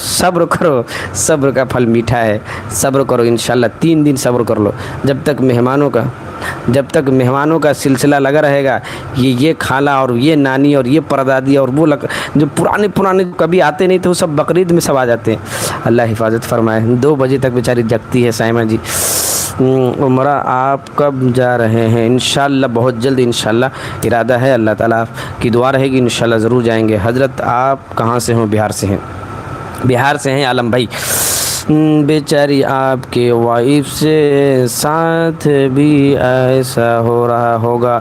صبر کا پھل میٹھا ہے، صبر کرو انشاءاللہ 3 دن صبر کر لو، جب تک مہمانوں کا سلسلہ لگا رہے گا، یہ خالہ اور یہ نانی اور یہ پردادی اور وہ جو پرانے کبھی آتے نہیں تھے وہ سب بقرعید میں سب آ جاتے ہیں۔ اللہ حفاظت فرمائے۔ 2 بجے تک بیچاری جگتی ہے سائمہ جی۔ عمرہ آپ کب جا رہے ہیں؟ انشاءاللہ بہت جلد، انشاءاللہ ارادہ ہے، اللہ تعالیٰ کی دعا رہے گی، انشاءاللہ ضرور جائیں گے۔ حضرت آپ کہاں سے ہوں؟ بہار سے ہیں عالم بھائی۔ بیچاری آپ کے وائف سے ساتھ بھی ایسا ہو رہا ہوگا،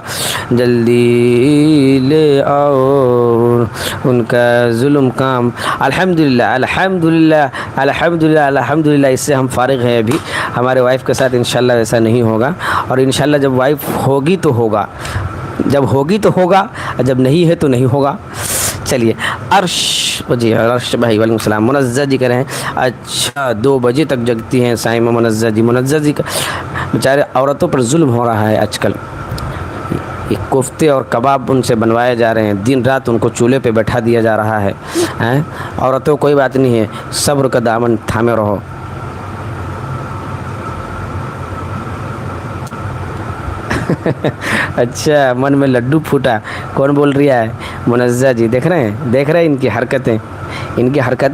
جلدی لے آؤ ان کا ظلم کام۔ الحمدللہ اس سے ہم فارغ ہیں، ابھی ہمارے وائف کے ساتھ انشاءاللہ ایسا نہیں ہوگا، اور انشاءاللہ جب وائف ہوگی تو ہوگا، جب نہیں ہے تو نہیں ہوگا۔ چلیے عرش بھائی وعلیکم السلام۔ منزہ جی کہہ رہے ہیں اچھا 2 بجے تک جگتی ہیں سائمہ منزہ جی کا بیچارے عورتوں پر ظلم ہو رہا ہے آج کل، یہ کوفتے اور کباب ان سے بنوائے جا رہے ہیں، دن رات ان کو چولہے پہ بیٹھا دیا جا رہا ہے۔ عورتوں کوئی بات نہیں ہے، صبر کا دامن تھامے رہو۔ اچھا من میں لڈو پھوٹا، کون بول رہا ہے؟ منزہ جی دیکھ رہے ہیں ان کی حرکتیں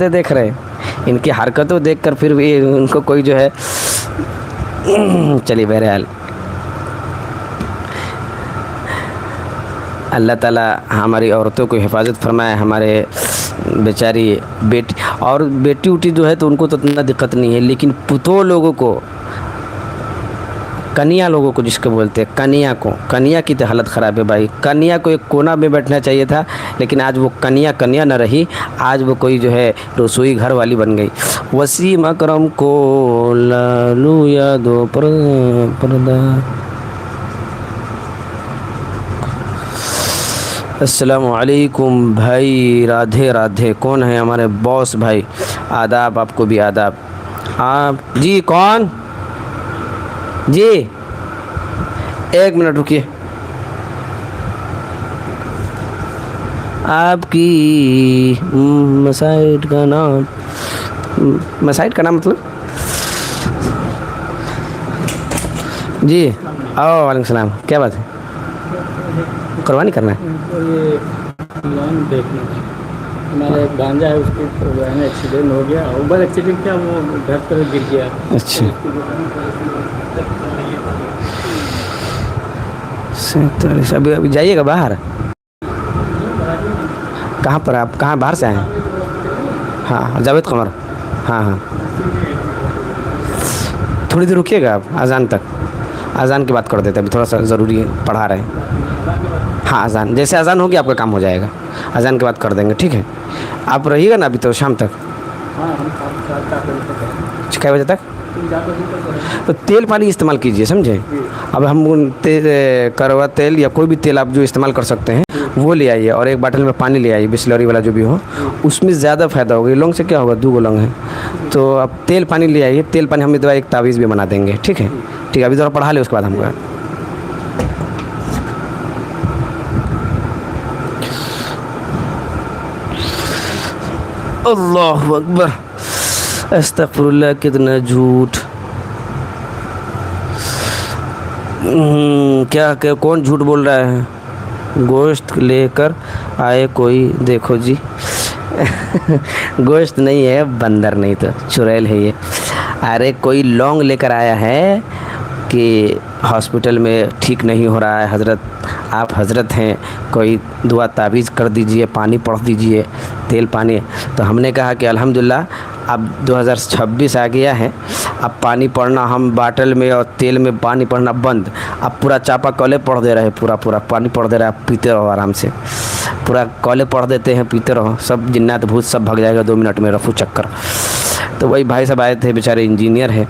دیکھ رہے ہیں، ان کی حرکتوں دیکھ کر پھر بھی ان کو کوئی جو ہے چلیے بہرحال اللہ تعالیٰ ہماری عورتوں کو حفاظت فرمائے۔ ہمارے بیچاری بیٹی وٹی جو ہے تو ان کو تو اتنا دقت نہیں ہے، لیکن پتو لوگوں کو، کنیا لوگوں کو جس کو بولتے ہیں کنیا کی تو حالت خراب ہے بھائی۔ کنیا کو ایک کونا میں بیٹھنا چاہیے تھا، لیکن آج وہ کنیا نہ رہی، آج وہ کوئی جو ہے رسوئی گھر والی بن گئی۔ وسیم اکرم کو لالو یادو پردہ۔ السلام علیکم بھائی، رادھے۔ کون ہے؟ ہمارے باس بھائی، آداب، آپ کو بھی آداب۔ آپ جی کون؟ جی 1 منٹ رکیے، آپ کی مسائٹ کا نام مطلب جی وعلیکم السلام، کیا بات ہے؟ قربانی کرنا ہے؟ لون دیکھنا ہے، ہمارا ایک بھانجا ہے، اس کی ایکسیڈنٹ ہو گیا، اوبر ایکسیڈنٹ کیا، وہ گھر پر گر گیا۔ اچھا 47 ابھی جائیے گا باہر؟ کہاں پر آپ کہاں باہر سے آئے ہیں؟ ہاں جاوید قمر، ہاں تھوڑی دیر رکیے گا آپ، اذان تک، اذان کی بات کر دیتے ہیں، ابھی تھوڑا سا ضروری ہے، پڑھا رہے ہیں۔ ہاں اذان جیسے اذان ہوگی آپ کا کام ہو جائے گا، اذان کی بات کر دیں گے، ٹھیک ہے؟ آپ رہیے گا نا ابھی تو شام تک؟ کئے بجے تک؟ تو تیل پانی استعمال کیجئے، سمجھے؟ اب ہم کروا تیل یا کوئی بھی تیل آپ جو استعمال کر سکتے ہیں وہ لے آئیے اور ایک باٹل میں پانی لے آئیے بسلری والا جو بھی ہو, اس میں زیادہ فائدہ ہوگا. یہ لونگ سے کیا ہوگا, 2 لونگ ہیں تو اب تیل پانی لے آئیے, تیل پانی ہم ادھر ایک تعویذ بھی بنا دیں گے. ٹھیک ہے, ٹھیک ہے, ابھی ذرا پڑھا لے اس کے بعد ہم کو. اللہ اکبر, استغفر اللہ, کتنا جھوٹ. کیا کون جھوٹ بول رہا ہے؟ گوشت لے کر آئے کوئی, دیکھو جی گوشت نہیں ہے, بندر نہیں تو چڑیل ہے یہ. ارے کوئی لونگ لے کر آیا ہے کہ ہاسپٹل میں ٹھیک نہیں ہو رہا ہے حضرت, آپ حضرت ہیں, کوئی دعا تعویذ کر دیجئے, پانی پڑھ دیجئے, تیل پانی. تو ہم نے کہا کہ الحمدللہ اب 2026 آ گیا ہے, اب پانی پڑھنا ہم باٹل میں اور تیل میں پانی پڑھنا بند. اب پورا چاپا کولے پڑھ دے رہے, پورا پانی پڑھ دے رہا ہے, پیتے رہو آرام سے, پورا کولے پڑھ دیتے ہیں, پیتے رہو, سب جنات بھوت سب بھگ جائے گا 2 منٹ میں, رفو چکر. تو وہی بھائی صاحب آئے تھے, بیچارے انجینئر ہیں,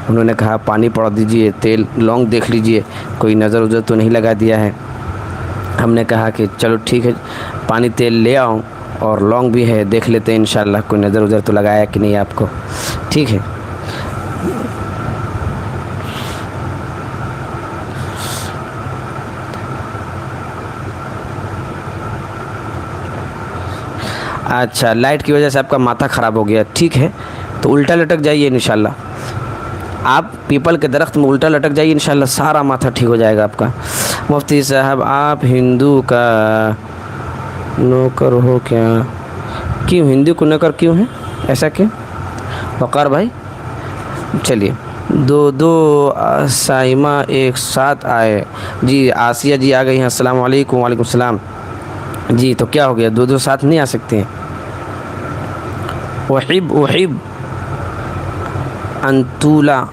انہوں نے کہا پانی پڑھ دیجئے, تیل لونگ دیکھ لیجئے, کوئی نظر تو نہیں لگا دیا ہے. ہم نے کہا کہ چلو ٹھیک ہے, پانی تیل لے آؤں اور لونگ بھی ہے, دیکھ لیتے ہیں انشاءاللہ کوئی نظر تو لگایا کہ نہیں آپ کو. ٹھیک ہے. اچھا, لائٹ کی وجہ سے آپ کا ماتھا خراب ہو گیا. ٹھیک ہے, تو الٹا لٹک جائیے انشاءاللہ, آپ پیپل کے درخت میں الٹا لٹک جائیے انشاءاللہ, سارا ماتھا ٹھیک ہو جائے گا آپ کا. مفتی صاحب آپ ہندو کا نوکر ہو کیا؟ کیوں ہندو کو نوکر کیوں ہیں, ایسا کیوں؟ وقار بھائی چلیے, 2 سائمہ ایک ساتھ آئے. جی آسیہ جی آ گئی ہیں, السلام علیکم. وعلیکم السلام. جی تو کیا ہو گیا, 2 ساتھ نہیں آ سکتے ہیں؟ وحب انتولا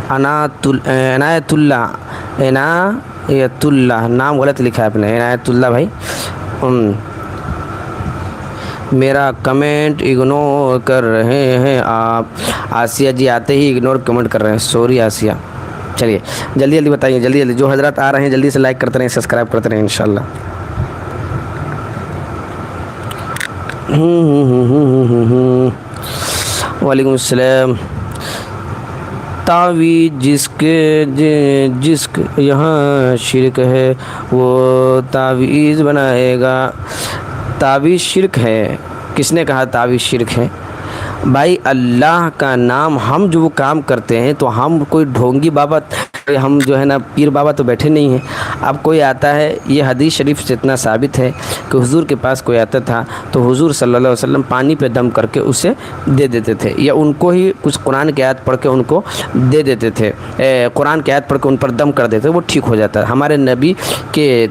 عنایت اللہ, نام غلط لکھا ہے آپ نے, عنایت اللہ بھائی. میرا کمنٹ اگنور کر رہے ہیں آپ. آسیہ جی آتے ہی اگنور کمنٹ کر رہے ہیں, سوری آسیہ. چلیے جلدی جلدی بتائیے, جلدی جلدی, جو حضرات آ رہے ہیں جلدی سے لائک کرتے رہیں, سبسکرائب کرتے رہیں انشاءاللہ. وعلیکم السلام. تعویذ جس کے یہاں شرک ہے وہ تعویذ بنائے گا. تعویذ شرک ہے؟ کس نے کہا تعویذ شرک ہے؟ بھائی اللہ کا نام, ہم جو کام کرتے ہیں تو ہم کوئی ڈھونگی بابا, ہم جو ہے نا پیر بابا تو بیٹھے نہیں ہیں. اب کوئی آتا ہے, یہ حدیث شریف سے اتنا ثابت ہے کہ حضور کے پاس کوئی آتا تھا تو حضور صلی اللہ علیہ وسلم پانی پہ دم کر کے اسے دے دیتے تھے, یا ان کو ہی کچھ قرآن کی آیت پڑھ کے ان کو دے دیتے تھے, قرآن کی آیت پڑھ کے ان پر دم کر دیتے, وہ ٹھیک ہو جاتا ہے. ہمارے نبی کے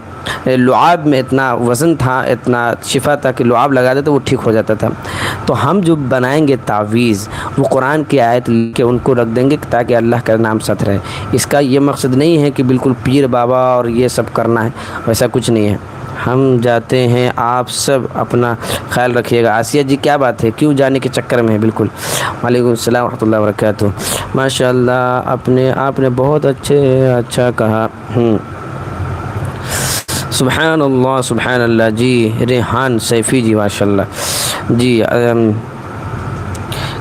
لعاب میں اتنا وزن تھا, اتنا شفا تھا کہ لعاب لگا دیتے وہ ٹھیک ہو جاتا تھا. تو ہم جو بنائیں گے تعویذ, وہ قرآن کی آیت لے کے ان کو رکھ دیں گے تاکہ اللہ کا نام ست رہے. اس کا یہ مقصد نہیں ہے کہ بالکل پیر بابا اور یہ سب کرنا ہے, ویسا کچھ نہیں ہے. ہم جاتے ہیں, آپ سب اپنا خیال رکھیے گا. آسیہ جی کیا بات ہے, کیوں جانے کے چکر میں ہے؟ بالکل. وعلیکم السلام ورحمۃ اللہ وبرکاتہ. ماشاء اللہ, آپ نے بہت اچھا کہا. سبحان اللہ سبحان اللہ. جی ریحان سیفی جی ماشاء اللہ. جی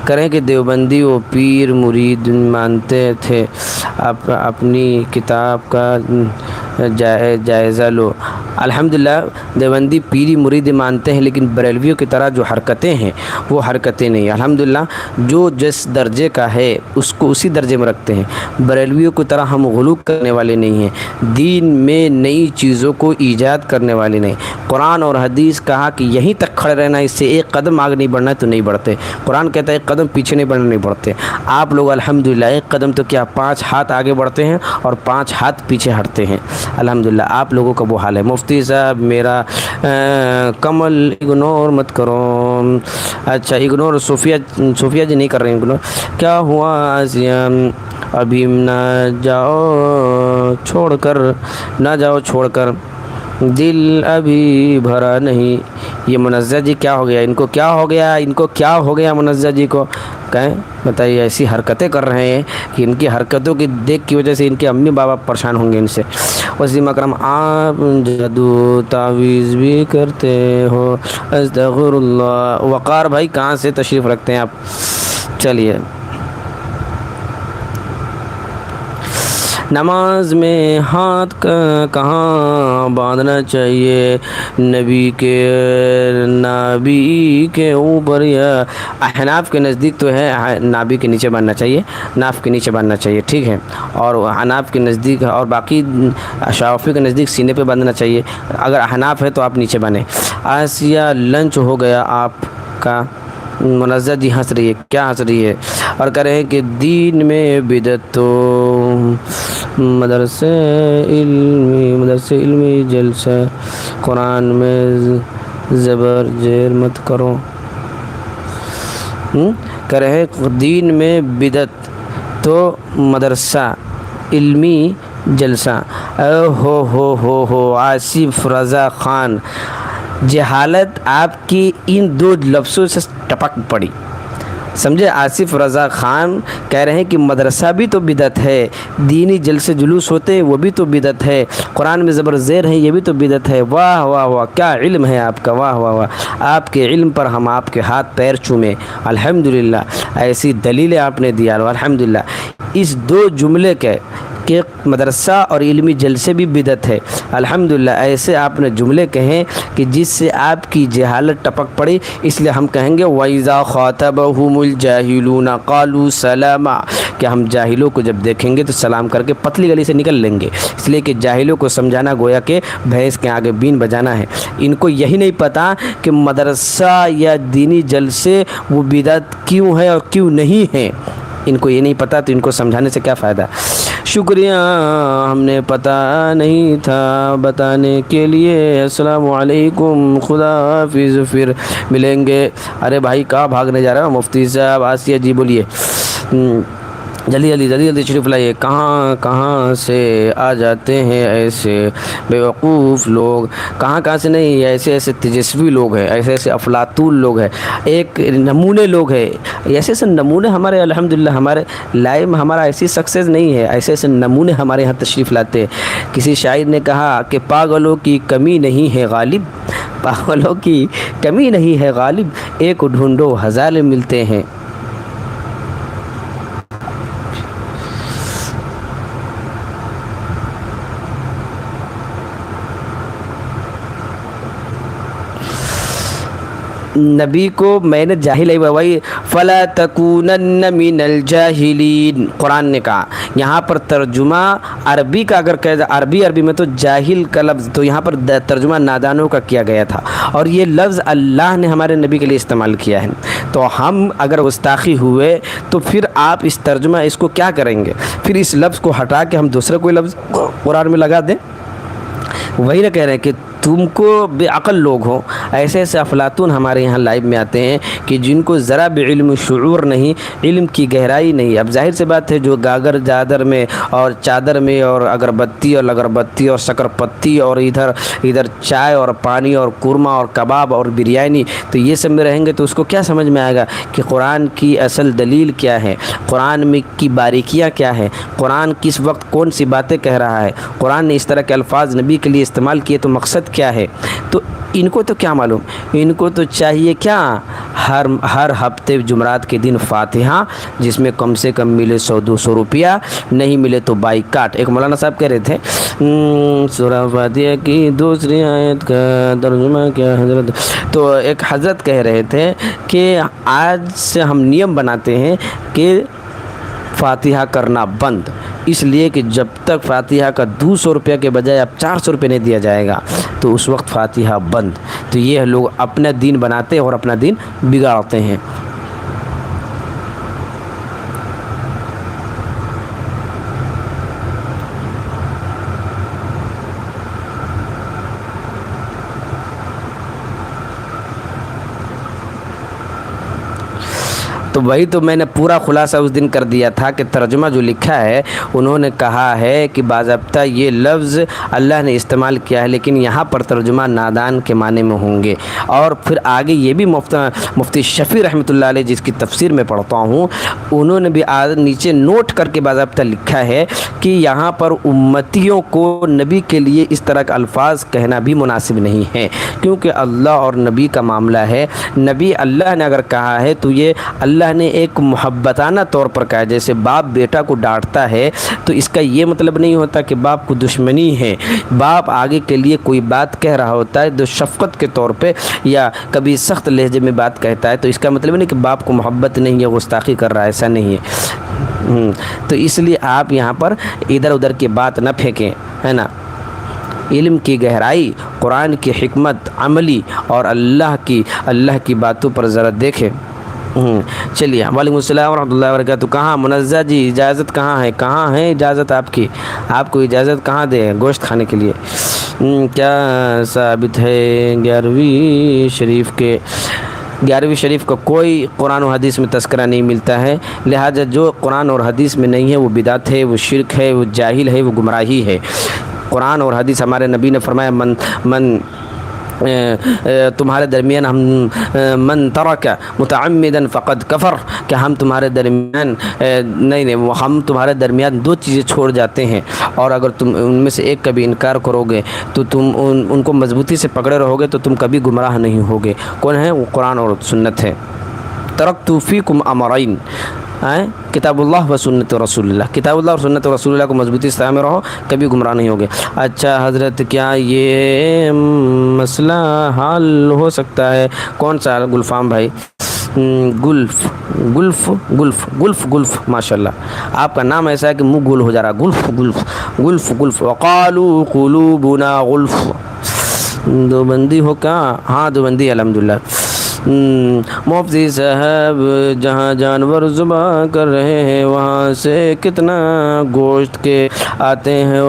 کریں کہ دیوبندی وہ پیر مرید مانتے تھے, اپنی کتاب کا جائزہ لو. الحمدللہ دیوبندی پیری مرید مانتے ہیں, لیکن بریلویوں کی طرح جو حرکتیں ہیں وہ حرکتیں نہیں. الحمدللہ جو جس درجے کا ہے اس کو اسی درجے میں رکھتے ہیں. بریلویوں کی طرح ہم غلو کرنے والے نہیں ہیں, دین میں نئی چیزوں کو ایجاد کرنے والے نہیں. قرآن اور حدیث کہا کہ یہیں تک کھڑے رہنا, اس سے ایک قدم آگے نہیں بڑھنا ہے تو نہیں بڑھتے. قرآن کہتا ہے ایک قدم پیچھے نہیں بڑھنا, نہیں بڑھتے. آپ لوگ الحمدللہ ایک قدم تو کیا 5 ہاتھ آگے بڑھتے ہیں اور 5 ہاتھ پیچھے ہٹتے ہیں. الحمدللہ آپ لوگوں کا وہ حال ہے. مفتی صاحب میرا کمل اگنور مت کرو. اچھا اگنور صوفیہ جی نہیں کر رہے ہیں اگنور. کیا ہوا آسیہ, ابھی نہ جاؤ چھوڑ کر, دل ابھی بھرا نہیں. یہ منزہ جی کیا ہو گیا, ان کو کیا ہو گیا منزہ جی کو؟ کہیں بتائیے ایسی حرکتیں کر رہے ہیں کہ ان کی حرکتوں کی دیکھ کی وجہ سے ان کے امی بابا پریشان ہوں گے ان سے۔ وسیم اکرم آپ جادو تعویذ بھی کرتے ہو؟ استغفر اللہ۔ وقار بھائی کہاں سے تشریف رکھتے ہیں آپ؟ چلیے، نماز میں ہاتھ کہاں باندھنا چاہیے؟ نبی کے اوپر یا احناف کے نزدیک تو ہے نابی کے نیچے باندھنا چاہیے، ناف کے نیچے باندھنا چاہیے، ٹھیک ہے، اور احناف کے نزدیک اور باقی شافعی کے نزدیک سینے پہ باندھنا چاہیے۔ اگر احناف ہے تو آپ نیچے باندھیں۔ آسیہ لنچ ہو گیا آپ کا؟ منزہ جی ہنس رہی ہے، کیا ہنس رہی ہے؟ اور کہہ رہے ہیں کہ دین میں بدعت تو مدرسے علمی جلسہ قرآن میں زبر زیر مت کرو۔ کہہ رہے ہیں دین میں بدعت تو مدرسہ علمی جلسہ۔ ہو آصف رضا خان، جہالت آپ کی ان دو لفظوں سے ٹپک پڑی، سمجھے؟ آصف رضا خان کہہ رہے ہیں کہ مدرسہ بھی تو بدعت ہے، دینی جلسے جلوس ہوتے ہیں وہ بھی تو بدعت ہے، قرآن میں زبر زیر ہے یہ بھی تو بدعت ہے۔ واہ واہ واہ، کیا علم ہے آپ کا، واہ واہ واہ، آپ کے علم پر ہم آپ کے ہاتھ پیر چومیں، الحمدللہ، ایسی دلیلیں آپ نے دیا، الحمدللہ۔ اس دو جملے کے کہ مدرسہ اور علمی جلسے بھی بدعت ہے، الحمدللہ، ایسے آپ نے جملے کہیں کہ جس سے آپ کی جہالت ٹپک پڑی، اس لیے ہم کہیں گے وَإِذَا خَاطَبَهُمُ الْجَاهِلُونَ قَالُوا سَلَامًا، کہ ہم جاہلوں کو جب دیکھیں گے تو سلام کر کے پتلی گلی سے نکل لیں گے، اس لیے کہ جاہلوں کو سمجھانا گویا کہ بھینس کے آگے بین بجانا ہے۔ ان کو یہی نہیں پتہ کہ مدرسہ یا دینی جلسے وہ بدعت کیوں ہے اور کیوں نہیں ہے، ان کو یہ نہیں پتہ، تو ان کو سمجھانے سے کیا فائدہ۔ شکریہ، ہم نے پتہ نہیں تھا بتانے کے لیے، السلام علیکم، خدا حافظ، پھر ملیں گے۔ ارے بھائی کہاں بھاگنے جا رہے ہو مفتی صاحب؟ آسیہ جی بولیے، جلدی شریف لائیے۔ کہاں سے آ جاتے ہیں ایسے بیوقوف لوگ؟ کہاں سے نہیں، ایسے تجسوی لوگ ہیں، ایسے افلاطون لوگ ہیں، ایک نمونے لوگ ہیں، ایسے نمونے ہمارے الحمدللہ ہمارے لائف میں، ہمارا ایسی سکسیز نہیں ہے، ایسے نمونے ہمارے یہاں تشریف لاتے ہیں۔ کسی شاعر نے کہا کہ پاگلوں کی کمی نہیں ہے غالب، پاگلوں کی کمی نہیں ہے غالب، ایک ڈھونڈو ہزار ملتے ہیں۔ نبی کو میں نے جاہل ہے بھائی، فلا تکونن من الجاہلین، قرآن نے کہا۔ یہاں پر ترجمہ عربی کا اگر کہہ عربی میں تو جاہل کا لفظ، تو یہاں پر ترجمہ نادانوں کا کیا گیا تھا، اور یہ لفظ اللہ نے ہمارے نبی کے لیے استعمال کیا ہے، تو ہم اگر گستاخی ہوئے تو پھر آپ اس ترجمہ اس کو کیا کریں گے؟ پھر اس لفظ کو ہٹا کے ہم دوسرے کوئی لفظ قرآن میں لگا دیں؟ وہی نہ کہہ رہے ہیں کہ تم کو بے عقل لوگ ہو، ایسے افلاطون ہمارے یہاں لائیو میں آتے ہیں کہ جن کو ذرا بھی علم شعور نہیں، علم کی گہرائی نہیں۔ اب ظاہر سی بات ہے جو گاگر جادر میں اور چادر میں اور اگربتی اور شکر پتی اور ادھر چائے اور پانی اور قورمہ اور کباب اور بریانی، تو یہ سب میں رہیں گے تو اس کو کیا سمجھ میں آئے گا کہ قرآن کی اصل دلیل کیا ہے، قرآن میں کی باریکیاں کیا ہے، قرآن کس وقت کون سی باتیں کہہ رہا ہے، قرآن نے اس طرح کے الفاظ نبی کے لیے استعمال کیے تو مقصد کیا ہے؟ تو ان کو تو کیا معلوم، ان کو تو چاہیے کیا، ہر ہفتے جمعرات کے دن فاتحہ، جس میں کم سے کم ملے 100-200 روپیہ، نہیں ملے تو بائیکاٹ۔ ایک مولانا صاحب کہہ رہے تھے سورہ فاتحہ کی دوسری آیت کا ترجمہ کیا حضرت؟ تو ایک حضرت کہہ رہے تھے کہ آج سے ہم نیم بناتے ہیں کہ فاتحہ کرنا بند، اس لیے کہ جب تک فاتحہ کا 200 روپیہ کے بجائے اب 400 روپے نہیں دیا جائے گا تو اس وقت فاتحہ بند۔ تو یہ لوگ اپنا دین بناتے ہیں اور اپنا دین بگاڑتے ہیں۔ تو وہی تو میں نے پورا خلاصہ اس دن کر دیا تھا کہ ترجمہ جو لکھا ہے انہوں نے کہا ہے کہ باضابطہ یہ لفظ اللہ نے استعمال کیا ہے، لیکن یہاں پر ترجمہ نادان کے معنی میں ہوں گے۔ اور پھر آگے یہ بھی مفتی شفیع رحمۃ اللہ علیہ جس کی تفسیر میں پڑھتا ہوں، انہوں نے بھی نیچے نوٹ کر کے باضابطہ لکھا ہے کہ یہاں پر امتیوں کو نبی کے لیے اس طرح کے الفاظ کہنا بھی مناسب نہیں ہے، کیونکہ اللہ اور نبی کا معاملہ ہے۔ نبی اللہ نے اگر کہا ہے تو یہ اللہ نے ایک محبتانہ طور پر کہا ہے، جیسے باپ بیٹا کو ڈانٹتا ہے تو اس کا یہ مطلب نہیں ہوتا کہ باپ کو دشمنی ہے، باپ آگے کے لیے کوئی بات کہہ رہا ہوتا ہے جو شفقت کے طور پہ یا کبھی سخت لہجے میں بات کہتا ہے تو اس کا مطلب نہیں کہ باپ کو محبت نہیں ہے، گستاخی کر رہا ہے، ایسا نہیں ہے۔ تو اس لیے آپ یہاں پر ادھر ادھر کی بات نہ پھینکیں، ہے نا۔ علم کی گہرائی، قرآن کی حکمت عملی اور اللہ کی باتوں پر ذرا دیکھیں۔ چلیے، وعلیکم السلام ورحمۃ اللہ وبرکاتہ۔ کہاں منزہ جی، اجازت کہاں ہے اجازت آپ کو اجازت کہاں دے گوشت کھانے کے لیے؟ کیا ثابت ہے 11ویں شریف کا کوئی قرآن و حدیث میں تذکرہ نہیں ملتا ہے، لہٰذا جو قرآن اور حدیث میں نہیں ہے وہ بدعت ہے، وہ شرک ہے، وہ جاہل ہے، وہ گمراہی ہے۔ قرآن اور حدیث ہمارے نبی نے فرمایا تمہارے درمیان من ترک متعمدا فقد کفر، کہ ہم تمہارے درمیان ہم تمہارے درمیان دو چیزیں چھوڑ جاتے ہیں، اور اگر تم ان میں سے ایک کا بھی انکار کرو گے تو تم ان کو مضبوطی سے پکڑے رہو گے تو تم کبھی گمراہ نہیں ہوگے۔ کون ہے وہ؟ قرآن اور سنت ہے۔ ترکت فیکم امرین، کتاب اللہ و سنت رسول اللہ، کتاب اللہ اور سنت رسول اللہ کو مضبوطی سے تعمیر رہو، کبھی گمراہ نہیں ہوگے۔ اچھا حضرت، کیا یہ مسئلہ حل ہو سکتا ہے؟ کون سا گلفام بھائی؟ گلف ماشاء اللہ، آپ کا نام ایسا ہے کہ منہ گل ہو جا رہا۔ گلف وقالوا قلوبنا غلف۔ دو بندی ہو کیا؟ ہاں دو بندی الحمدللہ۔ مفتی صاحب، جہاں جانور ذبح کر رہے ہیں وہاں سے کتنا گوشت کے آتے ہیں؟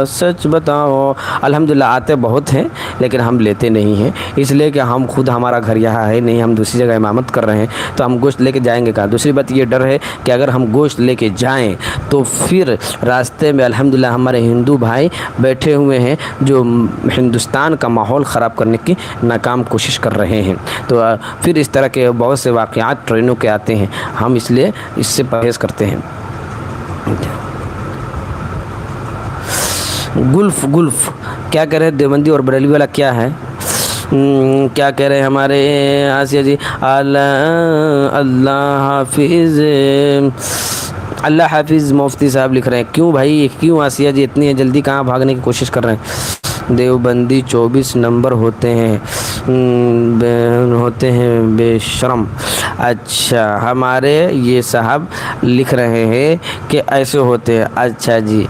سچ بتاؤ۔ الحمدللہ آتے بہت ہیں، لیکن ہم لیتے نہیں ہیں، اس لیے کہ ہم خود، ہمارا گھر یہاں ہے نہیں، ہم دوسری جگہ امامت کر رہے ہیں تو ہم گوشت لے کے جائیں گے کہاں؟ دوسری بات یہ ڈر ہے کہ اگر ہم گوشت لے کے جائیں تو پھر راستے میں الحمدللہ ہمارے ہندو بھائی بیٹھے ہوئے ہیں جو ہندوستان کا ماحول خراب کرنے کی ناکام کوشش کر رہے ہیں، تو پھر اس طرح کے بہت سے واقعات ٹرینوں کے آتے ہیں، ہم اس لیے اس سے پرہیز کرتے ہیں۔ گلف کیا کہہ رہے ہیں؟ دیوبندی اور بریلوی والا کیا ہے؟ کیا کہہ رہے ہیں ہمارے آسیہ جی؟ اللہ حافظ مفتی صاحب لکھ رہے ہیں۔ کیوں بھائی، کیوں آسیہ جی اتنی جلدی کہاں بھاگنے کی کوشش کر رہے ہیں؟ دیوبندی 24 نمبر ہوتے ہیں بے شرم۔ اچھا، ہمارے یہ صاحب لکھ رہے ہیں کہ ایسے ہوتے ہیں۔ اچھا جی،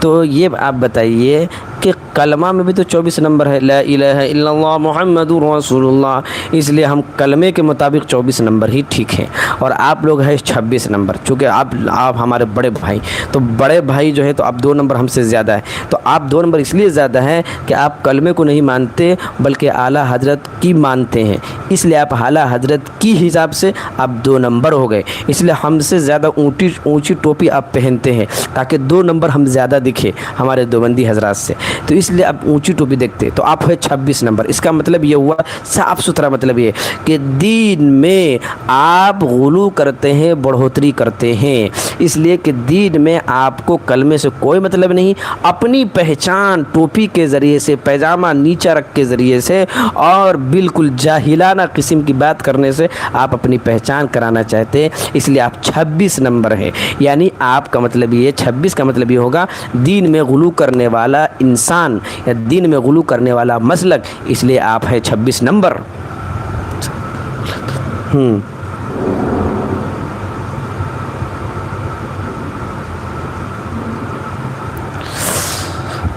تو یہ آپ بتائیے کہ کلمہ میں بھی تو 24 نمبر ہے، لا الہ الا اللہ محمد رسول اللہ، اس لیے ہم کلمے کے مطابق 24 نمبر ہی ٹھیک ہیں، اور آپ لوگ ہیں 26 نمبر، چونکہ آپ ہمارے بڑے بھائی، تو بڑے بھائی جو ہے تو اب 2 نمبر ہم سے زیادہ ہے، تو آپ 2 نمبر اس لیے زیادہ ہیں کہ آپ کلمے کو نہیں مانتے بلکہ اعلیٰ حضرت کی مانتے ہیں، اس لیے آپ اعلیٰ حضرت کی حساب سے آپ 2 نمبر ہو گئے، اس لیے ہم سے زیادہ اونچی ٹوپی آپ پہنتے ہیں تاکہ 2 نمبر ہم زیادہ دکھے ہمارے دیوبندی حضرات سے، تو اس لیے آپ اونچی ٹوپی دیکھتے، تو آپ ہے 26 نمبر۔ اس کا مطلب یہ ہوا، صاف ستھرا مطلب یہ کہ دین میں آپ غلو کرتے ہیں، بڑھوتری کرتے ہیں، اس لیے کہ دین میں آپ کو کلمے سے کوئی مطلب نہیں، اپنی پہچان ٹوپی کے ذریعے سے، پیجامہ نیچا رکھ کے ذریعے سے اور بالکل جاہلانہ قسم کی بات کرنے سے آپ اپنی پہچان کرانا چاہتے ہیں، اس لیے آپ 26 نمبر ہیں، یعنی آپ کا مطلب یہ 26 کا مطلب یہ ہوگا دین میں غلو کرنے والا انسان یا دین میں غلو کرنے والا مسلک، اس لیے آپ ہے 26 نمبر۔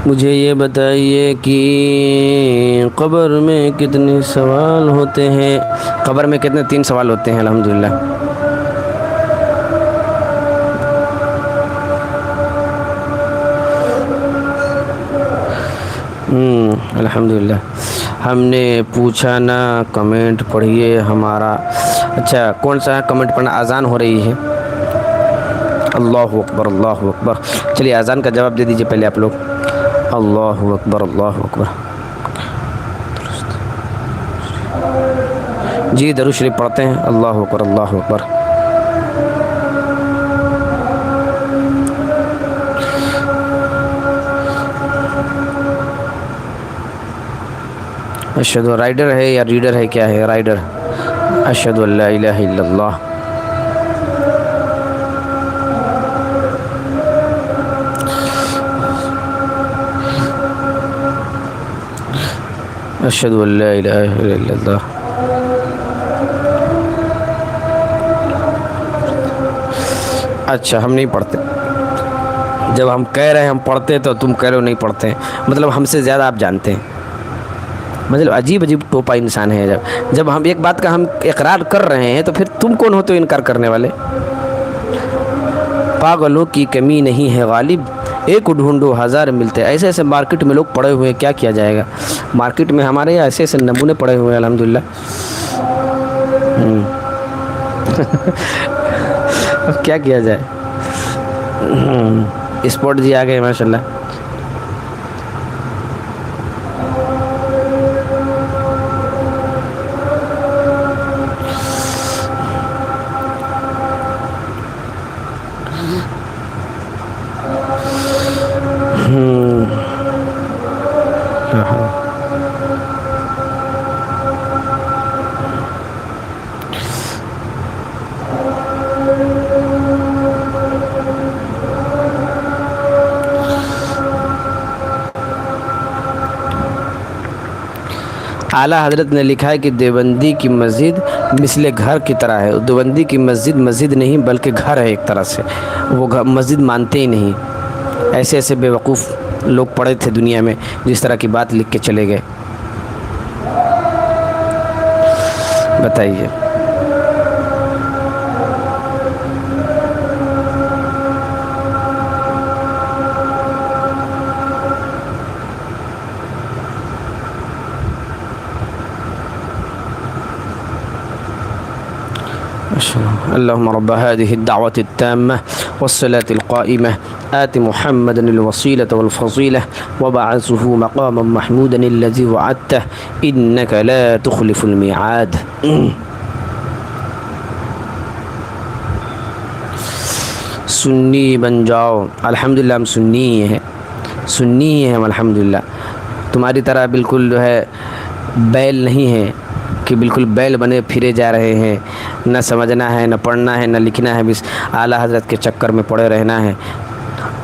مجھے یہ بتائیے کہ قبر میں کتنے سوال ہوتے ہیں؟ قبر میں کتنے؟ 3 سوال ہوتے ہیں الحمدللہ۔ الحمدللہ۔ ہم نے پوچھا نا، کمنٹ پڑھیے ہمارا۔ اچھا کون سا کمنٹ پڑھنا؟ اذان ہو رہی ہے. اللہ اکبر اللہ اکبر. چلیے اذان کا جواب دے دیجیے پہلے آپ لوگ. اللہ اکبر اللہ اکبر. جی درود شریف پڑھتے ہیں. اللہ اکبر اللہ اکبر. اشہد رائڈر ہے یا ریڈر ہے؟ کیا ہے؟ رائڈر. اشہد ان لا الہ الا اللہ. اشہد ان لا الہ الا اللہ. اچھا ہم نہیں پڑھتے. جب ہم کہہ رہے ہیں ہم پڑھتے تو تم کہہ رہے ہو نہیں پڑھتے ہیں. مطلب ہم سے زیادہ آپ جانتے ہیں. مطلب عجیب عجیب ٹوپا انسان ہے. جب ہم ایک بات کا ہم اقرار کر رہے ہیں تو پھر تم کون ہوتے ہو انکار کرنے والے؟ پاگلوں کی کمی نہیں ہے غالب، ایک ڈھونڈو ہزار ملتے. ایسے ایسے مارکیٹ میں لوگ پڑے ہوئے ہیں، کیا جائے گا. مارکیٹ میں ہمارے یہاں ایسے ایسے نمونے پڑے ہوئے ہیں الحمدللہ. اب کیا کیا جائے. اسپورٹ جی آ گئے ماشاء اللہ. اعلیٰ حضرت نے لکھا ہے کہ دیوبندی کی مسجد مثل گھر کی طرح ہے. دیوبندی کی مسجد مسجد نہیں بلکہ گھر ہے ایک طرح سے. وہ مسجد مانتے ہی نہیں. ایسے ایسے بے وقوف لوگ پڑے تھے دنیا میں جس طرح کی بات لکھ کے چلے گئے. بتائیے. اللهم رب هذه الدعوة التامة والصلاة القائمة آت محمدا الوسيلة والفضيلة وبعثه مقاما محمودا الذي وعدته إنك لا تخلف الميعاد. سنی بن جاؤ. الحمدللہ ہم سنی ہیں، سنی ہیں ہم الحمدللہ. تمہاری طرح بالکل جو ہے بیل نہیں ہے کہ بالکل بیل بنے پھرے جا رہے ہیں. نہ سمجھنا ہے، نہ پڑھنا ہے، نہ لکھنا ہے، بس اعلیٰ حضرت کے چکر میں پڑے رہنا ہے.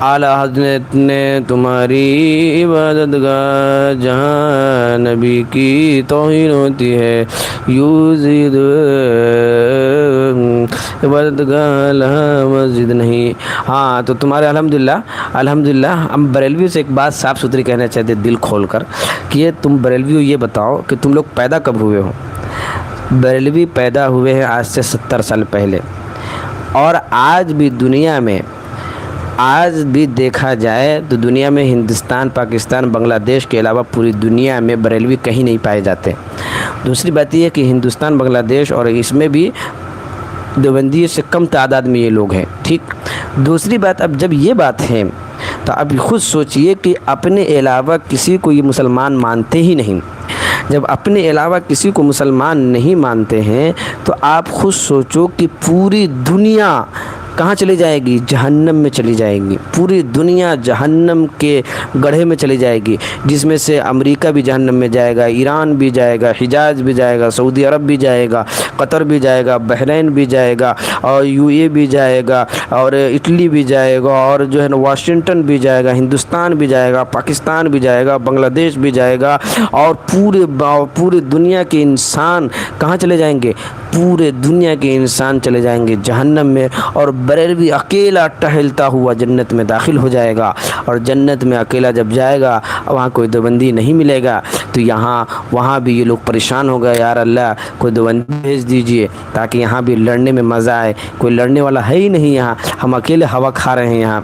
اعلیٰ حضرت نے تمہاری عبادت گاہ جہاں نبی کی توہین ہوتی ہے یوزید عبادت گاہ لہا مسجد نہیں. ہاں تو تمہارے الحمدللہ ہم بریلوی سے ایک بات صاف ستھری کہنا چاہتے دل کھول کر کہ یہ تم بریلوی یہ بتاؤ کہ تم لوگ پیدا کب ہوئے ہو. بریلوی پیدا ہوئے ہیں آج سے 70 سال پہلے. اور آج بھی دنیا میں آج بھی دیکھا جائے تو دنیا میں ہندوستان، پاکستان، بنگلہ دیش کے علاوہ پوری دنیا میں بریلوی کہیں نہیں پائے جاتے. دوسری بات یہ ہے کہ ہندوستان، بنگلہ دیش اور اس میں بھی دیوبندی سے کم تعداد میں یہ لوگ ہیں. ٹھیک. دوسری بات اب جب یہ بات ہے تو اب خود سوچئے کہ اپنے علاوہ کسی کو یہ مسلمان مانتے ہی نہیں. جب اپنے علاوہ کسی کو مسلمان نہیں مانتے ہیں تو آپ خود سوچو کہ پوری دنیا کہاں چلی جائے گی؟ جہنم میں چلی جائے گی. پوری دنیا جہنم کے گڑھے میں چلی جائے گی، جس میں سے امریکہ بھی جہنم میں جائے گا، ایران بھی جائے گا، حجاز بھی جائے گا، سعودی عرب بھی جائے گا، قطر بھی جائے گا، بحرین بھی جائے گا، اور یو اے بھی جائے گا، اور اٹلی بھی جائے گا، اور جو ہے نا واشنگٹن بھی جائے گا، ہندوستان بھی جائے گا، پاکستان بھی جائے گا، بنگلہ دیش بھی جائے گا. اور پورے دنیا کے انسان کہاں چلے جائیں گے؟ پورے دنیا کے انسان چلے جائیں گے جہنم میں. اور بریلوی اکیلا ٹہلتا ہوا جنت میں داخل ہو جائے گا. اور جنت میں اکیلا جب جائے گا وہاں کوئی دیوبندی نہیں ملے گا تو وہاں بھی یہ لوگ پریشان ہو گئے، یار اللہ کوئی دیوبندی بھیج دیجئے تاکہ یہاں بھی لڑنے میں مزہ آئے. کوئی لڑنے والا ہے ہی نہیں یہاں، ہم اکیلے ہوا کھا رہے ہیں یہاں.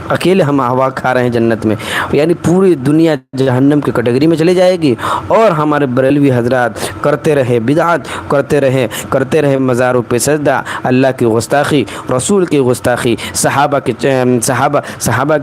اکیلے ہم ہوا کھا رہے ہیں جنت میں، یعنی پوری دنیا جہنم کی کیٹیگری میں چلی جائے گی، اور ہمارے بریلوی حضرات کرتے رہے بدعت، کرتے رہے مزاروں پہ سجدہ، اللہ کی گستاخی، رسول کی گستاخی، صحابہ کی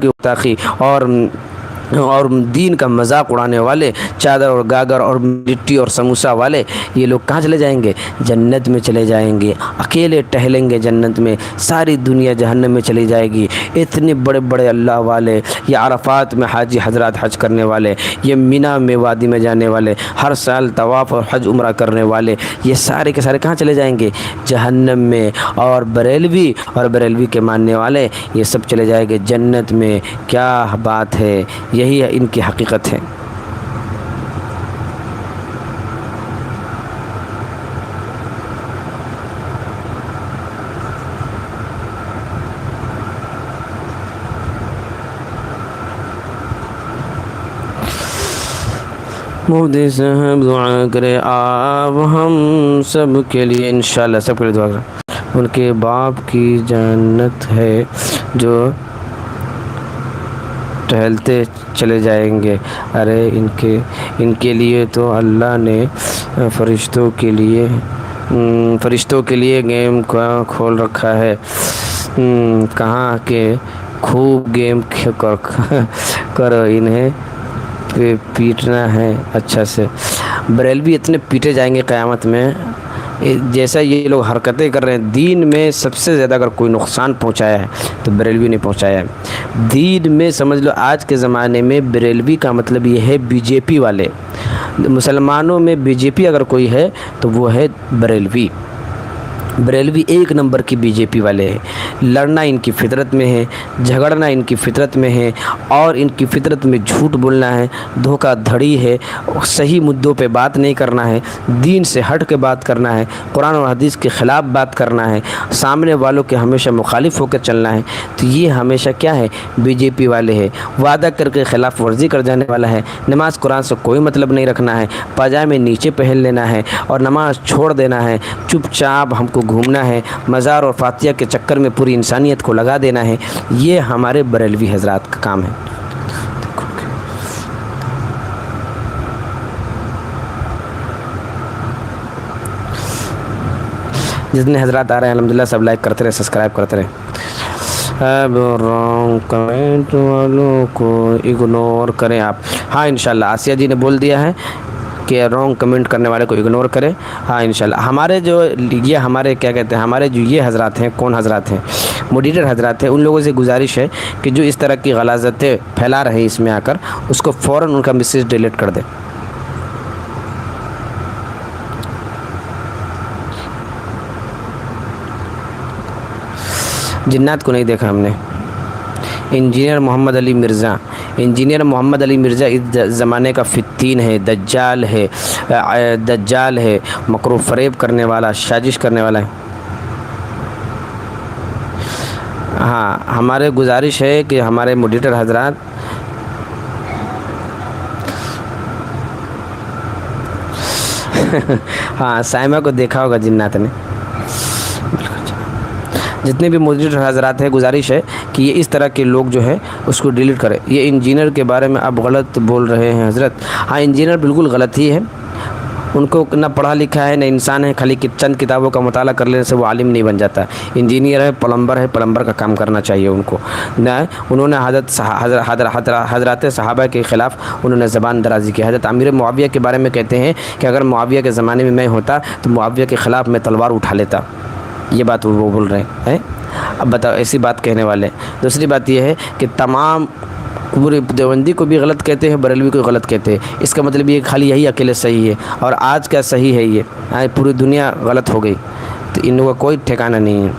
گستاخی، اور دین کا مذاق اڑانے والے، چادر اور گاگر اور لٹی اور سموسہ والے، یہ لوگ کہاں چلے جائیں گے؟ جنت میں چلے جائیں گے، اکیلے ٹہلیں گے جنت میں، ساری دنیا جہنم میں چلی جائے گی۔ اتنے بڑے بڑے اللہ والے، یہ عرفات میں حاجی حضرات حج کرنے والے، یہ مینا میں وادی میں جانے والے، ہر سال طواف اور حج عمرہ کرنے والے، یہ سارے کے سارے کہاں چلے جائیں گے؟ جہنم میں۔ اور بریلوی کے ماننے والے یہ سب چلے جائیں گے جنت میں۔ کیا بات ہے! یہی ان کی حقیقت ہے۔ مودی صاحب دعا کرے آپ ہم سب کے لیے، انشاءاللہ سب کے لیے دعا کریں۔ ان کے باپ کی جنت ہے جو ٹہلتے چلے جائیں گے۔ ارے ان کے لیے تو اللہ نے فرشتوں کے لیے گیم کھول رکھا ہے، کہاں کہ خوب گیم کرو، انہیں پیٹنا ہے اچھا سے۔ بریلوی اتنے پیٹے جائیں گے قیامت میں، جیسا یہ لوگ حرکتیں کر رہے ہیں۔ دین میں سب سے زیادہ اگر کوئی نقصان پہنچایا ہے تو بریلوی نے پہنچایا ہے۔ دین میں سمجھ لو آج کے زمانے میں بریلوی کا مطلب یہ ہے بی جے پی والے۔ مسلمانوں میں بی جے پی اگر کوئی ہے تو وہ ہے بریلوی۔ بریلوی ایک نمبر کی بی جے پی والے ہیں۔ لڑنا ان کی فطرت میں ہے، جھگڑنا ان کی فطرت میں ہے، اور ان کی فطرت میں جھوٹ بولنا ہے، دھوکہ دھڑی ہے، صحیح مدعوں پہ بات نہیں کرنا ہے، دین سے ہٹ کے بات کرنا ہے، قرآن اور حدیث کے خلاف بات کرنا ہے، سامنے والوں کے ہمیشہ مخالف ہو کر چلنا ہے۔ تو یہ ہمیشہ کیا ہے؟ بی جے پی والے ہے۔ وعدہ کر کے خلاف ورزی کر جانے والا ہے۔ نماز قرآن سے کوئی مطلب نہیں رکھنا ہے، پاجامے نیچے پہن لینا ہے اور نماز چھوڑ دینا ہے، چپ چاپ ہم کو گھومنا ہے، مزار اور فاتحہ کے چکر میں پوری انسانیت کو لگا دینا ہے۔ یہ ہمارے بریلوی حضرات کا کام ہے۔ جتنے حضرات آ رہے ہیں الحمدللہ سب لائک کرتے رہے، سبسکرائب کرتے رہے۔ اب رانگ کمنٹ والوں کو اگنور کریں آپ۔ ہاں انشاءاللہ آسیہ جی نے بول دیا ہے کہ رانگ کمنٹ کرنے والے کو اگنور کرے۔ ہاں انشاءاللہ ہمارے کیا کہتے ہیں، ہمارے جو یہ حضرات ہیں، کون حضرات ہیں؟ موڈیٹر حضرات ہیں۔ ان لوگوں سے گزارش ہے کہ جو اس طرح کی غلاظتیں پھیلا رہے ہیں اس میں آ کر، اس کو فوراً ان کا میسیج ڈیلیٹ کر دیں۔ جنات کو نہیں دیکھا ہم نے۔ انجینئر محمد علی مرزا اس زمانے کا فتین ہے، دجال ہے، مکر و فریب کرنے والا، سازش کرنے والا ہے۔ ہاں ہمارے گزارش ہے کہ ہمارے موڈیٹر حضرات ہاں سائمہ کو دیکھا ہوگا جنات نے۔ جتنے بھی موڈیٹر حضرات ہیں گزارش ہے کہ یہ اس طرح کے لوگ جو ہے اس کو ڈیلیٹ کرے۔ یہ انجینئر کے بارے میں آپ غلط بول رہے ہیں حضرت۔ ہاں انجینئر بالکل غلط ہی ہے، ان کو نہ پڑھا لکھا ہے نہ انسان ہے، خالی چند کتابوں کا مطالعہ کر لینے سے وہ عالم نہیں بن جاتا۔ انجینئر ہے، پلمبر کا کام کرنا چاہیے ان کو۔ انہوں نے حضرات صحابہ کے خلاف انہوں نے زبان درازی کی۔ حضرت امیر معاویہ کے بارے میں کہتے ہیں کہ اگر معاویہ کے زمانے میں ہوتا تو معاویہ کے خلاف میں تلوار اٹھا لیتا۔ یہ بات وہ بول رہے ہیں۔ اب بتاؤ ایسی بات کہنے والے۔ دوسری بات یہ ہے کہ تمام پورے دیوبندی کو بھی غلط کہتے ہیں، بریلوی کو غلط کہتے ہیں۔ اس کا مطلب یہ خالی یہی اکیلے صحیح ہے، اور آج کا صحیح ہے یہ پوری دنیا غلط ہو گئی، تو ان کا کوئی ٹھکانہ نہیں ہے۔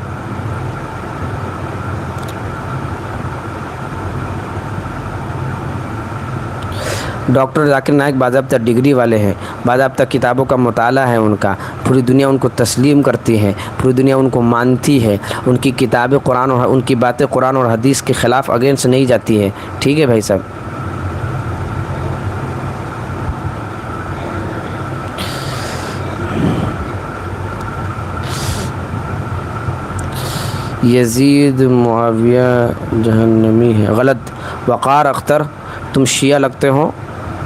ڈاکٹر ذاکر نائک باضابطہ ڈگری والے ہیں، باضابطہ کتابوں کا مطالعہ ہے ان کا، پوری دنیا ان کو تسلیم کرتی ہے، پوری دنیا ان کو مانتی ہے، ان کی کتابیں ان کی باتیں قرآن اور حدیث کے خلاف اگینسٹ نہیں جاتی ہے۔ ٹھیک ہے بھائی صاحب۔ یزید معاویہ جہنمی ہے، غلط۔ وقار اختر تم شیعہ لگتے ہو،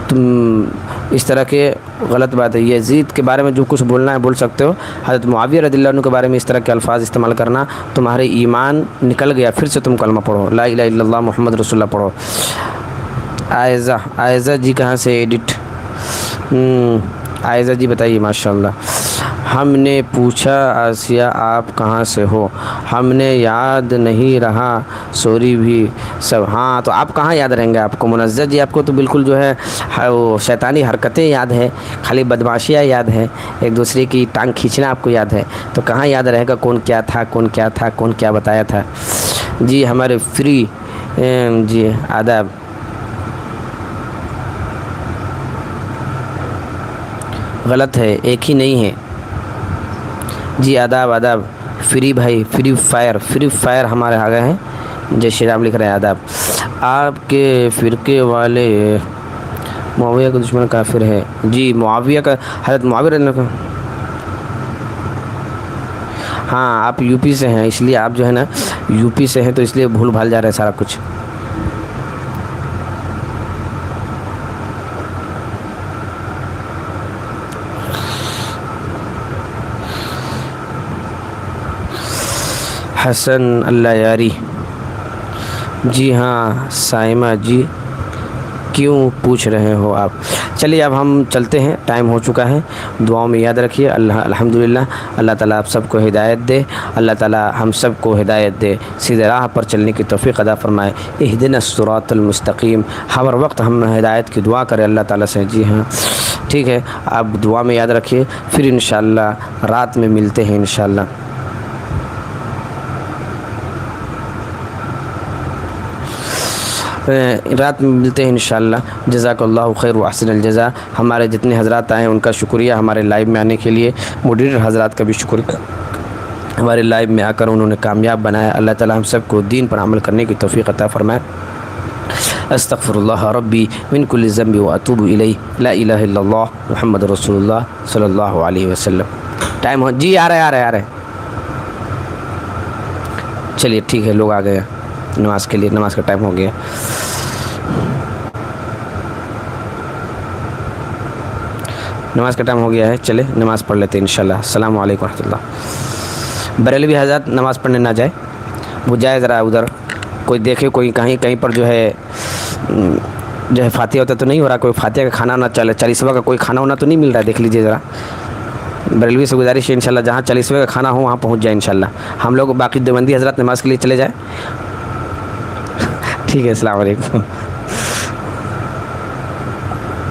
تم اس طرح کے غلط بات ہے۔ یزید کے بارے میں جو کچھ بولنا ہے بول سکتے ہو، حضرت معاویہ رضی اللہ عنہ کے بارے میں اس طرح کے الفاظ استعمال کرنا تمہارے ایمان نکل گیا، پھر سے تم کلمہ پڑھو، لا الہ الا اللہ محمد رسول اللہ پڑھو۔ عائزہ جی کہاں سے ایڈٹ؟ عائزہ جی بتائیے۔ ماشاءاللہ۔ ہم نے پوچھا آسیہ آپ کہاں سے ہو، ہم نے یاد نہیں رہا، سوری بھی سب۔ ہاں تو آپ کہاں یاد رہیں گے آپ کو منزہ جی، آپ کو تو بالکل جو ہے وہ شیطانی حرکتیں یاد ہے، خالی بدماشیاں یاد ہے، ایک دوسرے کی ٹانگ کھینچنا آپ کو یاد ہے، تو کہاں یاد رہے گا کون کیا تھا، کون کیا تھا، کون کیا بتایا تھا۔ جی ہمارے فری جی آداب۔ غلط ہے، ایک ہی نہیں ہے جی۔ آداب آداب۔ فری بھائی، فری فائر ہمارے آ گئے ہیں۔ جے شری رام لکھ رہے ہیں آداب۔ آپ کے فرقے والے معاویہ کا دشمن کافر ہے۔ جی معاویہ کا، حضرت معاویہ رضی اللہ عنہ کا، ہاں آپ یو پی سے ہیں اس لیے آپ جو ہے نا یو پی سے ہیں تو اس لیے بھول بھال جا رہا ہے سارا کچھ۔ حسن اللہ یاری۔ جی ہاں سائمہ جی، کیوں پوچھ رہے ہو آپ؟ چلیے اب ہم چلتے ہیں، ٹائم ہو چکا ہے۔ دعاؤں میں یاد رکھیے۔ الحمدللہ اللہ تعالیٰ آپ سب کو ہدایت دے، اللہ تعالیٰ ہم سب کو ہدایت دے، سیدھے راہ پر چلنے کی توفیق عطا فرمائے۔ اہدنا الصراط المستقیم، ہر وقت ہم ہدایت کی دعا کریں اللہ تعالیٰ سے۔ جی ہاں ٹھیک ہے، آپ دعا میں یاد رکھیے، پھر انشاءاللہ رات میں ملتے ہیں انشاءاللہ۔ رات میں ملتے ہیں انشاءاللہ۔ جزاک اللہ خیر و احسن الجزا۔ ہمارے جتنے حضرات آئے ان کا شکریہ، ہمارے لائیو میں آنے کے لیے۔ مڈریٹر حضرات کا بھی شکریہ، ہمارے لائیو میں آ کر انہوں نے کامیاب بنایا۔ اللہ تعالی ہم سب کو دین پر عمل کرنے کی توفیق عطا فرمائے۔ استغفر اللہ ربی من کل ذنب واتوب الیہ، لا الہ الا اللہ محمد رسول اللہ صلی اللہ علیہ وسلم۔ ٹائم ہو جی، آ رہے چلیے ٹھیک ہے، لوگ آ گئے نماز کے لیے، نماز کا ٹائم ہو گیا۔ نماز کا ٹائم ہو گیا ہے، چلے نماز پڑھ لیتے ہیں انشاءاللہ۔ السلام علیکم ورحمۃ اللہ۔ بریلوی حضرات نماز پڑھنے نہ جائے، وہ جائے ذرا ادھر، کوئی دیکھے، کوئی کہیں پر جو ہے فاتحہ ہوتا تو نہیں ہو رہا، کوئی فاتحہ کا کھانا نہ چلے، 40واں کا کوئی کھانا ہونا تو نہیں مل رہا ہے، دیکھ لیجیے ذرا۔ بریلوی سے گزارش ہے انشاءاللہ جہاں 40واں کا کھانا ہو وہاں پہنچ جائے انشاءاللہ۔ ہم لوگ باقی دیوبندی حضرات نماز کے لیے چلے جائیں، ٹھیک ہے۔ السلام علیکم۔